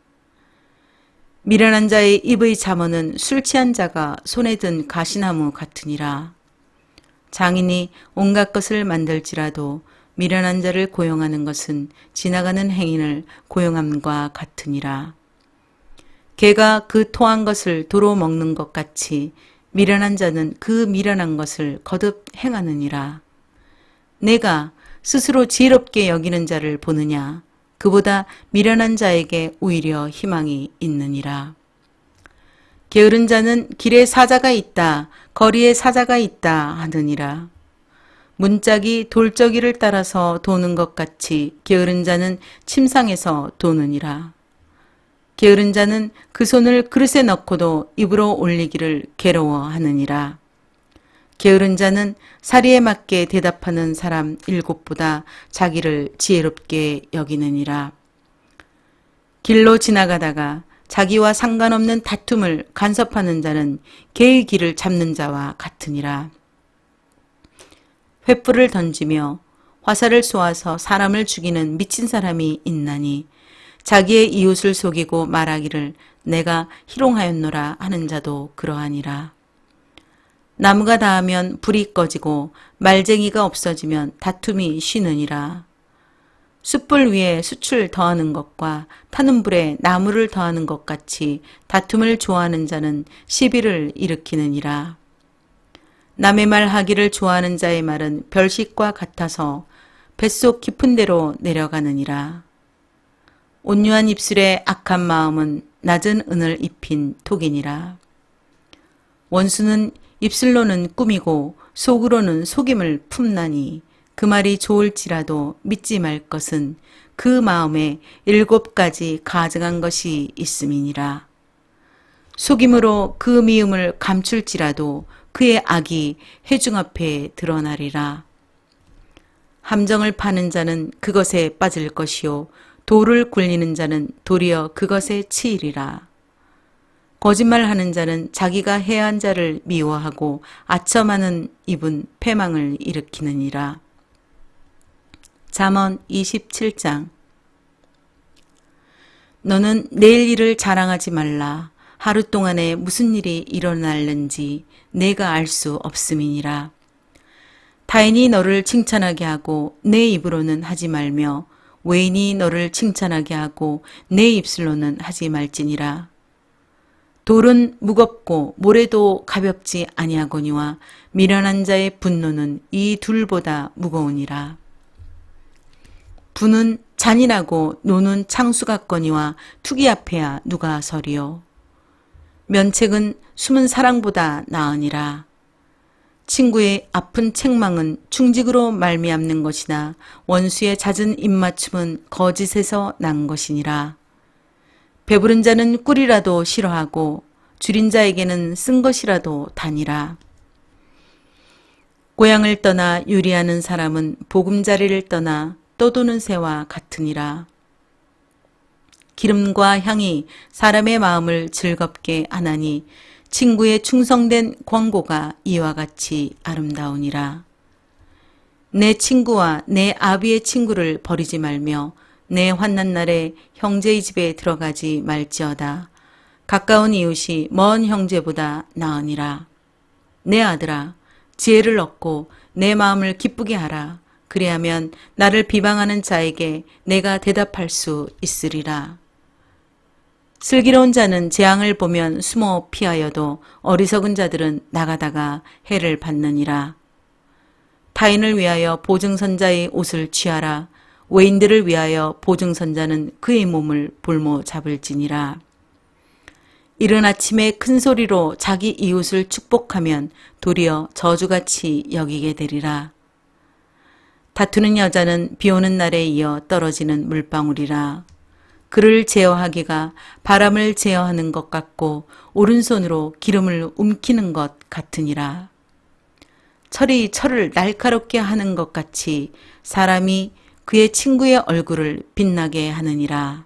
미련한 자의 입의 잠언은 술 취한 자가 손에 든 가시나무 같으니라. 장인이 온갖 것을 만들지라도 미련한 자를 고용하는 것은 지나가는 행인을 고용함과 같으니라. 개가 그 토한 것을 도로 먹는 것 같이 미련한 자는 그 미련한 것을 거듭 행하느니라. 내가 스스로 지혜롭게 여기는 자를 보느냐? 그보다 미련한 자에게 오히려 희망이 있느니라. 게으른 자는 길에 사자가 있다, 거리에 사자가 있다 하느니라. 문짝이 돌저기를 따라서 도는 것 같이 게으른 자는 침상에서 도느니라. 게으른 자는 그 손을 그릇에 넣고도 입으로 올리기를 괴로워하느니라. 게으른 자는 사리에 맞게 대답하는 사람 7보다 자기를 지혜롭게 여기느니라. 길로 지나가다가 자기와 상관없는 다툼을 간섭하는 자는 개의 길을 잡는 자와 같으니라. 횃불을 던지며 화살을 쏘아서 사람을 죽이는 미친 사람이 있나니 자기의 이웃을 속이고 말하기를 내가 희롱하였노라 하는 자도 그러하니라. 나무가 닿으면 불이 꺼지고 말쟁이가 없어지면 다툼이 쉬느니라. 숯불 위에 숯을 더하는 것과 타는 불에 나무를 더하는 것 같이 다툼을 좋아하는 자는 시비를 일으키느니라. 남의 말 하기를 좋아하는 자의 말은 별식과 같아서 뱃속 깊은 데로 내려가느니라. 온유한 입술에 악한 마음은 낮은 은을 입힌 독이니라. 원수는 입술로는 꾸미고 속으로는 속임을 품나니 그 말이 좋을지라도 믿지 말 것은 그 마음에 7가지 가증한 것이 있음이니라. 속임으로 그 미움을 감출지라도 그의 악이 회중 앞에 드러나리라. 함정을 파는 자는 그것에 빠질 것이요 돌을 굴리는 자는 도리어 그것에 치이리라. 거짓말하는 자는 자기가 해한 자를 미워하고 아첨하는 입은 패망을 일으키느니라. 잠언 27장. 너는 내일 일을 자랑하지 말라. 하루 동안에 무슨 일이 일어날는지 내가 알 수 없음이니라. 타인이 너를 칭찬하게 하고 내 입으로는 하지 말며 외인이 너를 칭찬하게 하고 내 입술로는 하지 말지니라. 돌은 무겁고 모래도 가볍지 아니하거니와 미련한 자의 분노는 이 둘보다 무거우니라. 부는 잔인하고 노는 창수 같거니와 투기 앞에야 누가 서리요. 면책은 숨은 사랑보다 나으니라. 친구의 아픈 책망은 충직으로 말미암는 것이나 원수의 잦은 입맞춤은 거짓에서 난 것이니라. 배부른 자는 꿀이라도 싫어하고 줄인 자에게는 쓴 것이라도 다니라. 고향을 떠나 유리하는 사람은 보금자리를 떠나 떠도는 새와 같으니라. 기름과 향이 사람의 마음을 즐겁게 하나니 친구의 충성된 권고가 이와 같이 아름다우니라. 내 친구와 내 아비의 친구를 버리지 말며 내 환난 날에 형제의 집에 들어가지 말지어다. 가까운 이웃이 먼 형제보다 나으니라. 내 아들아, 지혜를 얻고 내 마음을 기쁘게 하라. 그리하면 나를 비방하는 자에게 내가 대답할 수 있으리라. 슬기로운 자는 재앙을 보면 숨어 피하여도 어리석은 자들은 나가다가 해를 받느니라. 타인을 위하여 보증선자의 옷을 취하라. 외인들을 위하여 보증선자는 그의 몸을 볼모 잡을지니라. 이른 아침에 큰 소리로 자기 이웃을 축복하면 도리어 저주같이 여기게 되리라. 다투는 여자는 비 오는 날에 이어 떨어지는 물방울이라. 그를 제어하기가 바람을 제어하는 것 같고 오른손으로 기름을 움키는 것 같으니라. 철이 철을 날카롭게 하는 것 같이 사람이 그의 친구의 얼굴을 빛나게 하느니라.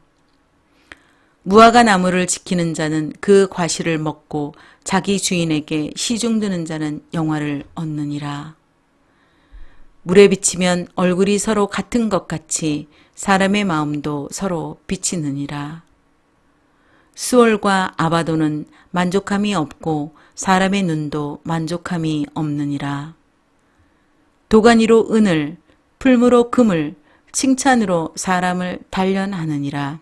무화과 나무를 지키는 자는 그 과실을 먹고 자기 주인에게 시중드는 자는 영화를 얻느니라. 물에 비치면 얼굴이 서로 같은 것 같이 사람의 마음도 서로 비치느니라. 수월과 아바도는 만족함이 없고 사람의 눈도 만족함이 없느니라. 도가니로 은을, 풀무로 금을, 칭찬으로 사람을 단련하느니라.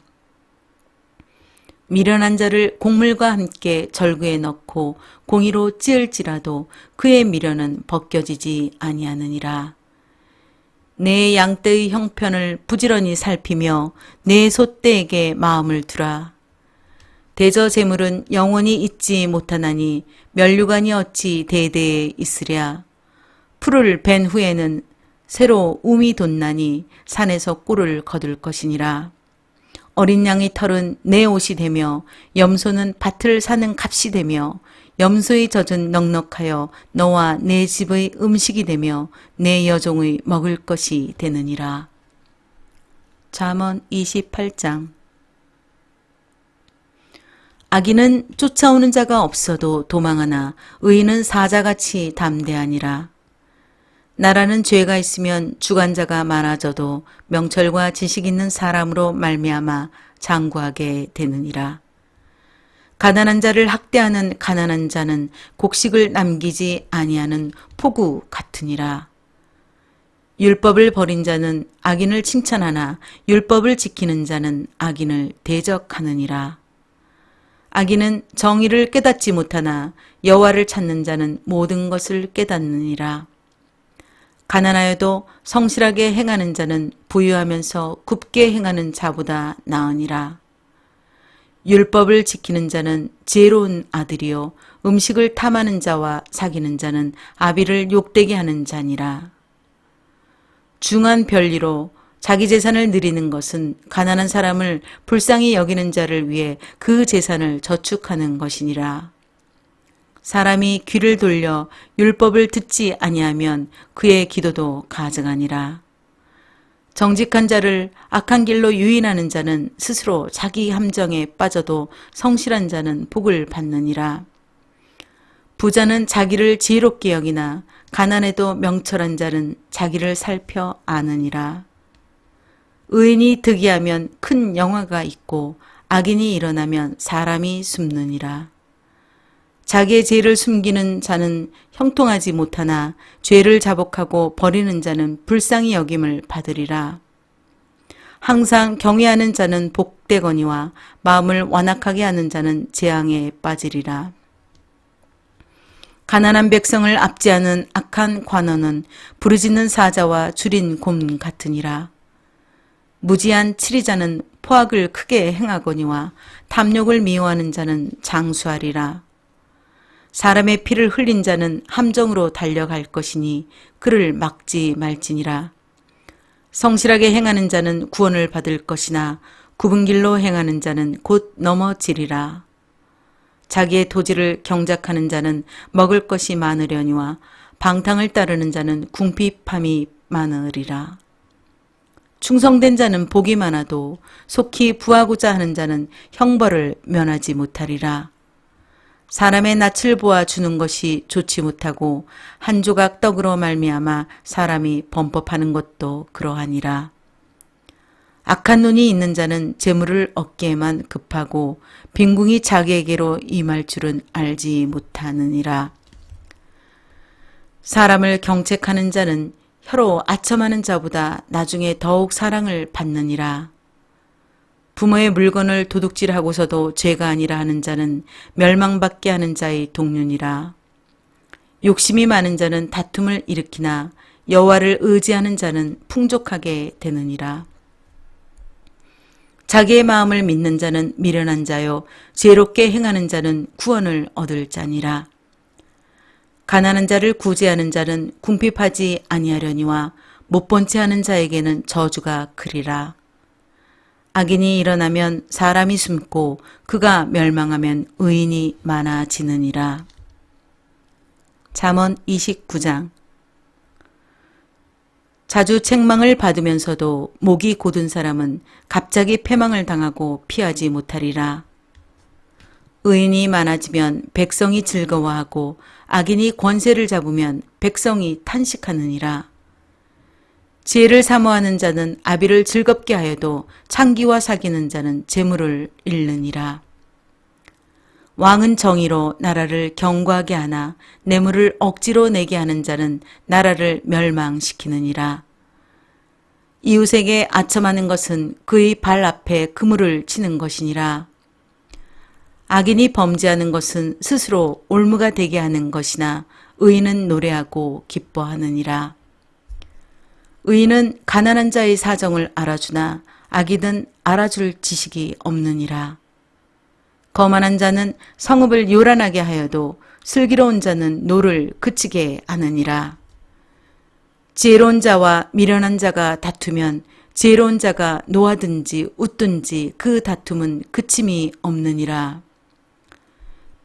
미련한 자를 곡물과 함께 절구에 넣고 공의로 찌을지라도 그의 미련은 벗겨지지 아니하느니라. 내 양떼의 형편을 부지런히 살피며 내 소떼에게 마음을 두라. 대저 재물은 영원히 있지 못하나니 면류관이 어찌 대대에 있으랴. 풀을 벤 후에는 새로 움이 돋나니 산에서 꿀을 거둘 것이니라. 어린 양의 털은 내 옷이 되며 염소는 밭을 사는 값이 되며 염소의 젖은 넉넉하여 너와 내 집의 음식이 되며 내 여종의 먹을 것이 되느니라. 잠언 28장. 악인은 쫓아오는 자가 없어도 도망하나 의인은 사자같이 담대하니라. 나라는 죄가 있으면 주관자가 많아져도 명철과 지식 있는 사람으로 말미암아 장구하게 되느니라. 가난한 자를 학대하는 가난한 자는 곡식을 남기지 아니하는 폭우 같으니라. 율법을 버린 자는 악인을 칭찬하나 율법을 지키는 자는 악인을 대적하느니라. 악인은 정의를 깨닫지 못하나 여호와를 찾는 자는 모든 것을 깨닫느니라. 가난하여도 성실하게 행하는 자는 부유하면서 굽게 행하는 자보다 나으니라. 율법을 지키는 자는 지혜로운 아들이요 음식을 탐하는 자와 사귀는 자는 아비를 욕되게 하는 자니라. 중한 별리로 자기 재산을 누리는 것은 가난한 사람을 불쌍히 여기는 자를 위해 그 재산을 저축하는 것이니라. 사람이 귀를 돌려 율법을 듣지 아니하면 그의 기도도 가증하니라. 정직한 자를 악한 길로 유인하는 자는 스스로 자기 함정에 빠져도 성실한 자는 복을 받느니라. 부자는 자기를 지혜롭게 여기나 가난해도 명철한 자는 자기를 살펴 아느니라. 의인이 득이하면 큰 영화가 있고 악인이 일어나면 사람이 숨느니라. 자기의 죄를 숨기는 자는 형통하지 못하나 죄를 자복하고 버리는 자는 불쌍히 여김을 받으리라. 항상 경외하는 자는 복되거니와 마음을 완악하게 하는 자는 재앙에 빠지리라. 가난한 백성을 압제하는 악한 관원은 부르짖는 사자와 줄인 곰 같으니라. 무지한 치리자는 포악을 크게 행하거니와 탐욕을 미워하는 자는 장수하리라. 사람의 피를 흘린 자는 함정으로 달려갈 것이니 그를 막지 말지니라. 성실하게 행하는 자는 구원을 받을 것이나 굽은 길로 행하는 자는 곧 넘어지리라. 자기의 토지를 경작하는 자는 먹을 것이 많으려니와 방탕을 따르는 자는 궁핍함이 많으리라. 충성된 자는 복이 많아도 속히 부하고자 하는 자는 형벌을 면하지 못하리라. 사람의 낯을 보아 주는 것이 좋지 못하고 한 조각 떡으로 말미암아 사람이 범법하는 것도 그러하니라. 악한 눈이 있는 자는 재물을 얻기에만 급하고 빈궁이 자기에게로 임할 줄은 알지 못하느니라. 사람을 경책하는 자는 혀로 아첨하는 자보다 나중에 더욱 사랑을 받느니라. 부모의 물건을 도둑질하고서도 죄가 아니라 하는 자는 멸망받게 하는 자의 동륜이라. 욕심이 많은 자는 다툼을 일으키나 여호와를 의지하는 자는 풍족하게 되느니라. 자기의 마음을 믿는 자는 미련한 자요 죄롭게 행하는 자는 구원을 얻을 자니라. 가난한 자를 구제하는 자는 궁핍하지 아니하려니와 못 본 채 하는 자에게는 저주가 크리라. 악인이 일어나면 사람이 숨고 그가 멸망하면 의인이 많아지느니라. 잠언 29장. 자주 책망을 받으면서도 목이 곧은 사람은 갑자기 패망을 당하고 피하지 못하리라. 의인이 많아지면 백성이 즐거워하고 악인이 권세를 잡으면 백성이 탄식하느니라. 지혜를 사모하는 자는 아비를 즐겁게 하여도 창기와 사귀는 자는 재물을 잃느니라. 왕은 정의로 나라를 견고하게 하나 뇌물을 억지로 내게 하는 자는 나라를 멸망시키느니라. 이웃에게 아첨하는 것은 그의 발 앞에 그물을 치는 것이니라. 악인이 범죄하는 것은 스스로 올무가 되게 하는 것이나 의인은 노래하고 기뻐하느니라. 의인은 가난한 자의 사정을 알아주나 악인은 알아줄 지식이 없느니라. 거만한 자는 성읍을 요란하게 하여도 슬기로운 자는 노를 그치게 하느니라. 지혜로운 자와 미련한 자가 다투면 지혜로운 자가 노하든지 웃든지 그 다툼은 그침이 없느니라.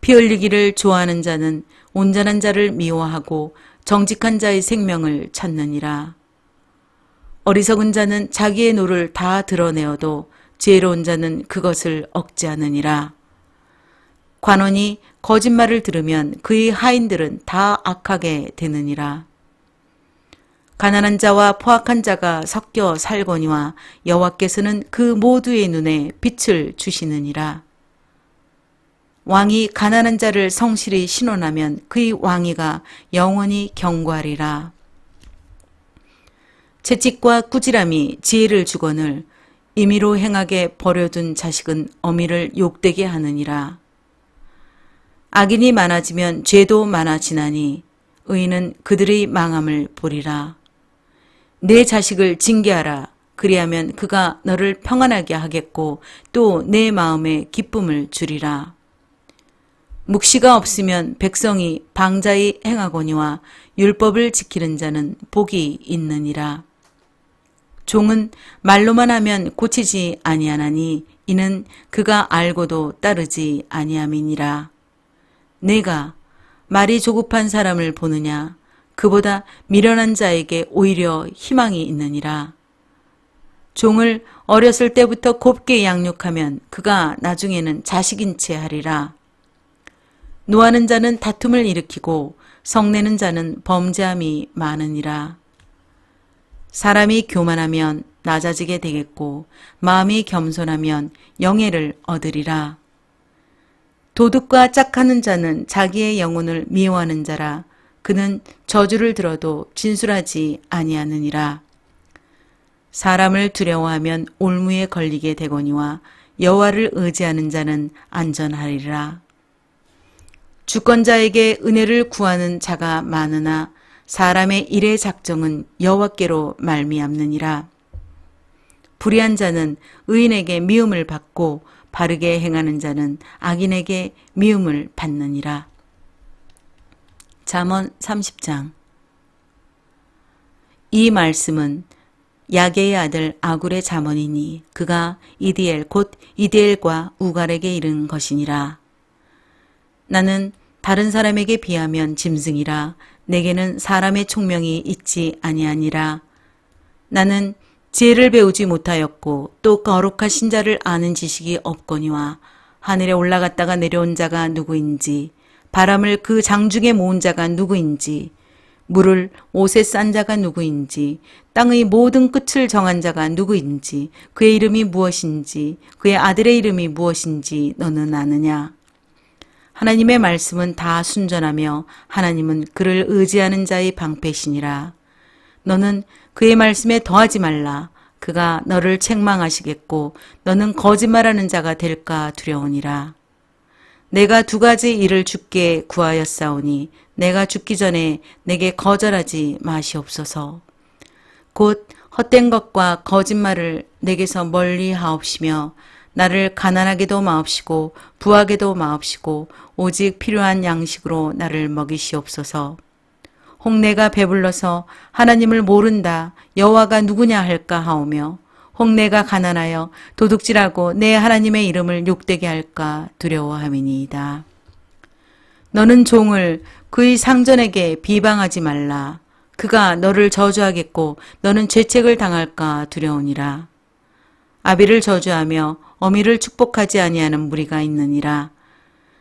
피 흘리기를 좋아하는 자는 온전한 자를 미워하고 정직한 자의 생명을 찾느니라. 어리석은 자는 자기의 노를 다 드러내어도 지혜로운 자는 그것을 억제하느니라. 관원이 거짓말을 들으면 그의 하인들은 다 악하게 되느니라. 가난한 자와 포악한 자가 섞여 살거니와 여호와께서는 그 모두의 눈에 빛을 주시느니라. 왕이 가난한 자를 성실히 신원하면 그의 왕위가 영원히 견고하리라. 채찍과 꾸지람이 지혜를 주거늘 임의로 행하게 버려둔 자식은 어미를 욕되게 하느니라. 악인이 많아지면 죄도 많아지나니 의인은 그들의 망함을 보리라. 내 자식을 징계하라. 그리하면 그가 너를 평안하게 하겠고 또 내 마음에 기쁨을 주리라. 묵시가 없으면 백성이 방자히 행하거니와 율법을 지키는 자는 복이 있느니라. 종은 말로만 하면 고치지 아니하나니 이는 그가 알고도 따르지 아니함이니라. 내가 말이 조급한 사람을 보느냐? 그보다 미련한 자에게 오히려 희망이 있느니라. 종을 어렸을 때부터 곱게 양육하면 그가 나중에는 자식인 채 하리라. 노하는 자는 다툼을 일으키고 성내는 자는 범죄함이 많으니라. 사람이 교만하면 낮아지게 되겠고 마음이 겸손하면 영예를 얻으리라. 도둑과 짝하는 자는 자기의 영혼을 미워하는 자라. 그는 저주를 들어도 진술하지 아니하느니라. 사람을 두려워하면 올무에 걸리게 되거니와 여호와를 의지하는 자는 안전하리라. 주권자에게 은혜를 구하는 자가 많으나 사람의 일의 작정은 여호와께로 말미암느니라. 불의한 자는 의인에게 미움을 받고 바르게 행하는 자는 악인에게 미움을 받느니라. 잠언 30장. 이 말씀은 야게의 아들 아굴의 잠언이니 그가 이디엘 곧 이디엘과 우갈에게 이른 것이니라. 나는 다른 사람에게 비하면 짐승이라. 내게는 사람의 총명이 있지 아니하니라. 나는 지혜를 배우지 못하였고 또 거룩하신 자를 아는 지식이 없거니와 하늘에 올라갔다가 내려온 자가 누구인지 바람을 그 장중에 모은 자가 누구인지 물을 옷에 싼 자가 누구인지 땅의 모든 끝을 정한 자가 누구인지 그의 이름이 무엇인지 그의 아들의 이름이 무엇인지 너는 아느냐? 하나님의 말씀은 다 순전하며 하나님은 그를 의지하는 자의 방패시니라. 너는 그의 말씀에 더하지 말라. 그가 너를 책망하시겠고 너는 거짓말하는 자가 될까 두려우니라. 내가 두 가지 일을 주께 구하였사오니 내가 죽기 전에 내게 거절하지 마시옵소서. 곧 헛된 것과 거짓말을 내게서 멀리 하옵시며 나를 가난하게도 마옵시고 부하게도 마옵시고 오직 필요한 양식으로 나를 먹이시옵소서. 혹 내가 배불러서 하나님을 모른다 여호와가 누구냐 할까 하오며 혹 내가 가난하여 도둑질하고 내 하나님의 이름을 욕되게 할까 두려워함이니이다. 너는 종을 그의 상전에게 비방하지 말라. 그가 너를 저주하겠고 너는 죄책을 당할까 두려우니라. 아비를 저주하며 어미를 축복하지 아니하는 무리가 있느니라.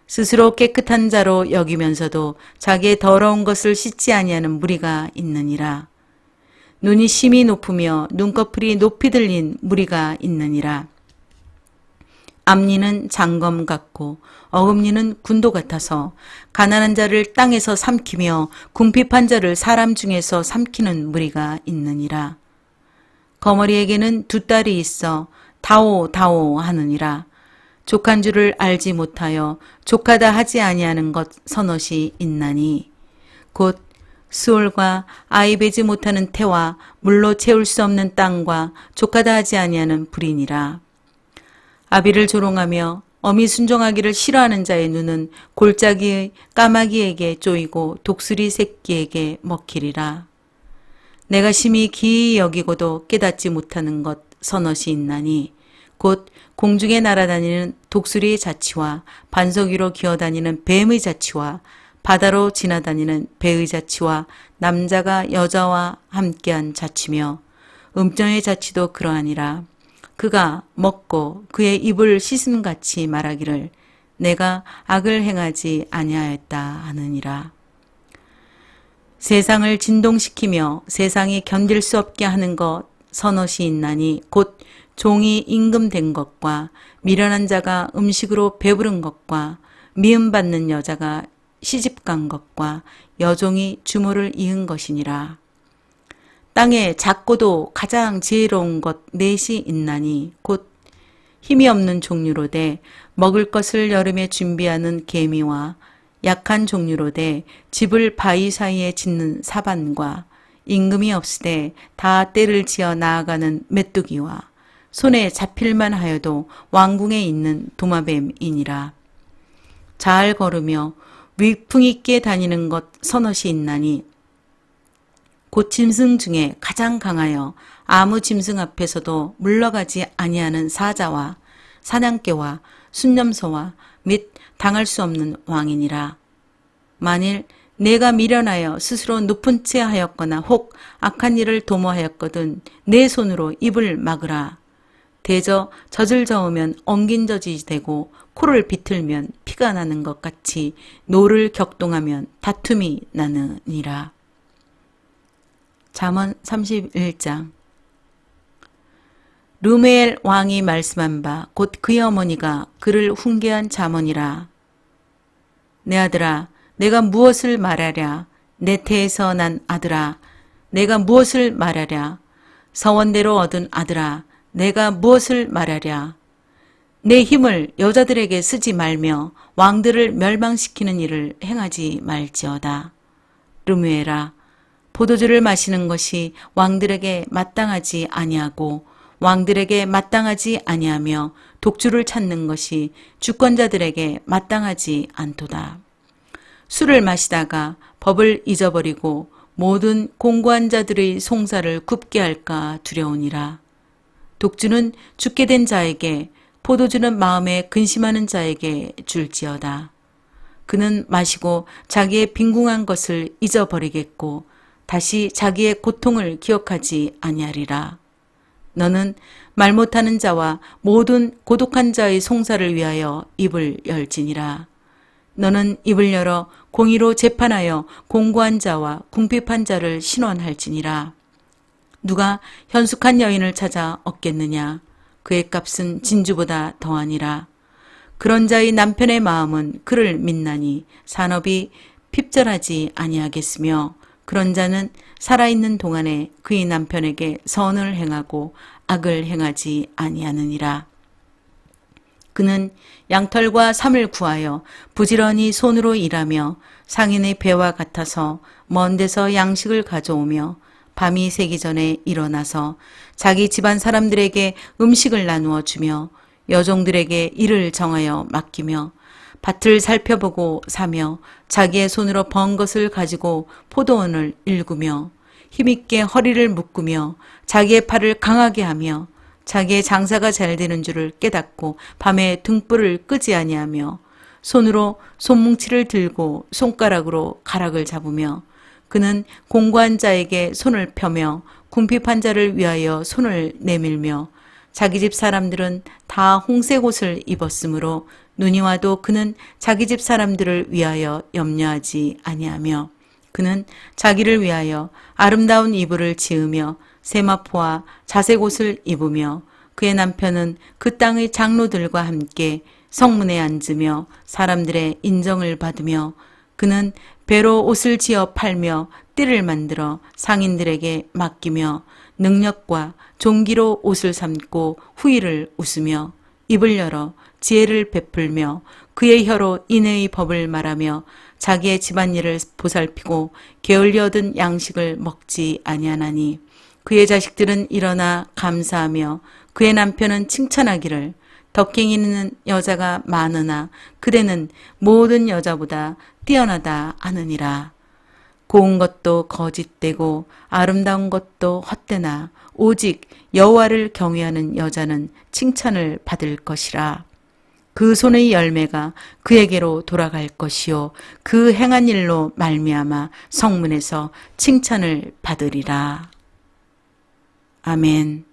스스로 깨끗한 자로 여기면서도 자기의 더러운 것을 씻지 아니하는 무리가 있느니라. 눈이 심히 높으며 눈꺼풀이 높이 들린 무리가 있느니라. 앞니는 장검 같고 어금니는 군도 같아서 가난한 자를 땅에서 삼키며 궁핍한 자를 사람 중에서 삼키는 무리가 있느니라. 거머리에게는 두 딸이 있어 다오 다오 하느니라. 족한 줄을 알지 못하여 족하다 하지 아니하는 것 서넛이 있나니 곧 수올과 아이 베지 못하는 태와 물로 채울 수 없는 땅과 족하다 하지 아니하는 불이니라. 아비를 조롱하며 어미 순종하기를 싫어하는 자의 눈은 골짜기의 까마귀에게 쪼이고 독수리 새끼에게 먹히리라. 내가 심히 기이 여기고도 깨닫지 못하는 것 서넛이 있나니 곧 공중에 날아다니는 독수리의 자치와 반석 위로 기어다니는 뱀의 자치와 바다로 지나다니는 배의 자치와 남자가 여자와 함께한 자치며 음정의 자치도 그러하니라. 그가 먹고 그의 입을 씻음같이 말하기를 내가 악을 행하지 아니하였다 하느니라. 세상을 진동시키며 세상이 견딜 수 없게 하는 것 서넛이 있나니 곧 종이 임금된 것과 미련한 자가 음식으로 배부른 것과 미움받는 여자가 시집간 것과 여종이 주모를 이은 것이니라. 땅에 작고도 가장 지혜로운 것 넷이 있나니 곧 힘이 없는 종류로 돼 먹을 것을 여름에 준비하는 개미와 약한 종류로 돼 집을 바위 사이에 짓는 사반과 임금이 없으되 다 때를 지어 나아가는 메뚜기와 손에 잡힐만 하여도 왕궁에 있는 도마뱀이니라. 잘 걸으며 위풍 있게 다니는 것 서넛이 있나니 곧 짐승 중에 가장 강하여 아무 짐승 앞에서도 물러가지 아니하는 사자와 사냥개와 순념소와 및 당할 수 없는 왕이니라. 만일 내가 미련하여 스스로 높은 채 하였거나 혹 악한 일을 도모하였거든 내 손으로 입을 막으라. 대저 젖을 저으면 엉긴 젖이 되고 코를 비틀면 피가 나는 것 같이 노를 격동하면 다툼이 나느니라. 잠언 31장. 르무엘 왕이 말씀한 바 곧 그의 어머니가 그를 훈계한 잠언이라. 내 아들아 내가 무엇을 말하랴. 내 태에서 난 아들아 내가 무엇을 말하랴. 서원대로 얻은 아들아 내가 무엇을 말하랴. 내 힘을 여자들에게 쓰지 말며 왕들을 멸망시키는 일을 행하지 말지어다. 르무엘아 포도주를 마시는 것이 왕들에게 마땅하지 아니하고 왕들에게 마땅하지 아니하며 독주를 찾는 것이 주권자들에게 마땅하지 않도다. 술을 마시다가 법을 잊어버리고 모든 공고한 자들의 송사를 굽게 할까 두려우니라. 독주는 죽게 된 자에게 포도주는 마음에 근심하는 자에게 줄지어다. 그는 마시고 자기의 빈궁한 것을 잊어버리겠고 다시 자기의 고통을 기억하지 아니하리라. 너는 말 못하는 자와 모든 고독한 자의 송사를 위하여 입을 열지니라. 너는 입을 열어 공의로 재판하여 공고한 자와 궁핍한 자를 신원할지니라. 누가 현숙한 여인을 찾아 얻겠느냐? 그의 값은 진주보다 더하니라. 그런 자의 남편의 마음은 그를 믿나니 산업이 핍절하지 아니하겠으며, 그런 자는 살아있는 동안에 그의 남편에게 선을 행하고 악을 행하지 아니하느니라. 그는 양털과 삼을 구하여 부지런히 손으로 일하며 상인의 배와 같아서 먼 데서 양식을 가져오며 밤이 새기 전에 일어나서 자기 집안 사람들에게 음식을 나누어 주며 여종들에게 일을 정하여 맡기며 밭을 살펴보고 사며 자기의 손으로 번 것을 가지고 포도원을 일구며 힘있게 허리를 묶으며 자기의 팔을 강하게 하며 자기의 장사가 잘 되는 줄을 깨닫고 밤에 등불을 끄지 아니하며 손으로 손뭉치를 들고 손가락으로 가락을 잡으며 그는 공고한 자에게 손을 펴며 궁핍한 자를 위하여 손을 내밀며 자기 집 사람들은 다 홍색 옷을 입었으므로 눈이 와도 그는 자기 집 사람들을 위하여 염려하지 아니하며 그는 자기를 위하여 아름다운 이불을 지으며 세마포와 자색 옷을 입으며 그의 남편은 그 땅의 장로들과 함께 성문에 앉으며 사람들의 인정을 받으며 그는 배로 옷을 지어 팔며 띠를 만들어 상인들에게 맡기며 능력과 종기로 옷을 삼고 후일을 웃으며 입을 열어 지혜를 베풀며 그의 혀로 인애의 법을 말하며 자기의 집안일을 보살피고 게을리 얻은 양식을 먹지 아니하나니 그의 자식들은 일어나 감사하며 그의 남편은 칭찬하기를 덕행이는 여자가 많으나 그대는 모든 여자보다 뛰어나다 하느니라. 고운 것도 거짓되고 아름다운 것도 헛되나 오직 여호와를 경외하는 여자는 칭찬을 받을 것이라. 그 손의 열매가 그에게로 돌아갈 것이요 그 행한 일로 말미암아 성문에서 칭찬을 받으리라. 아멘.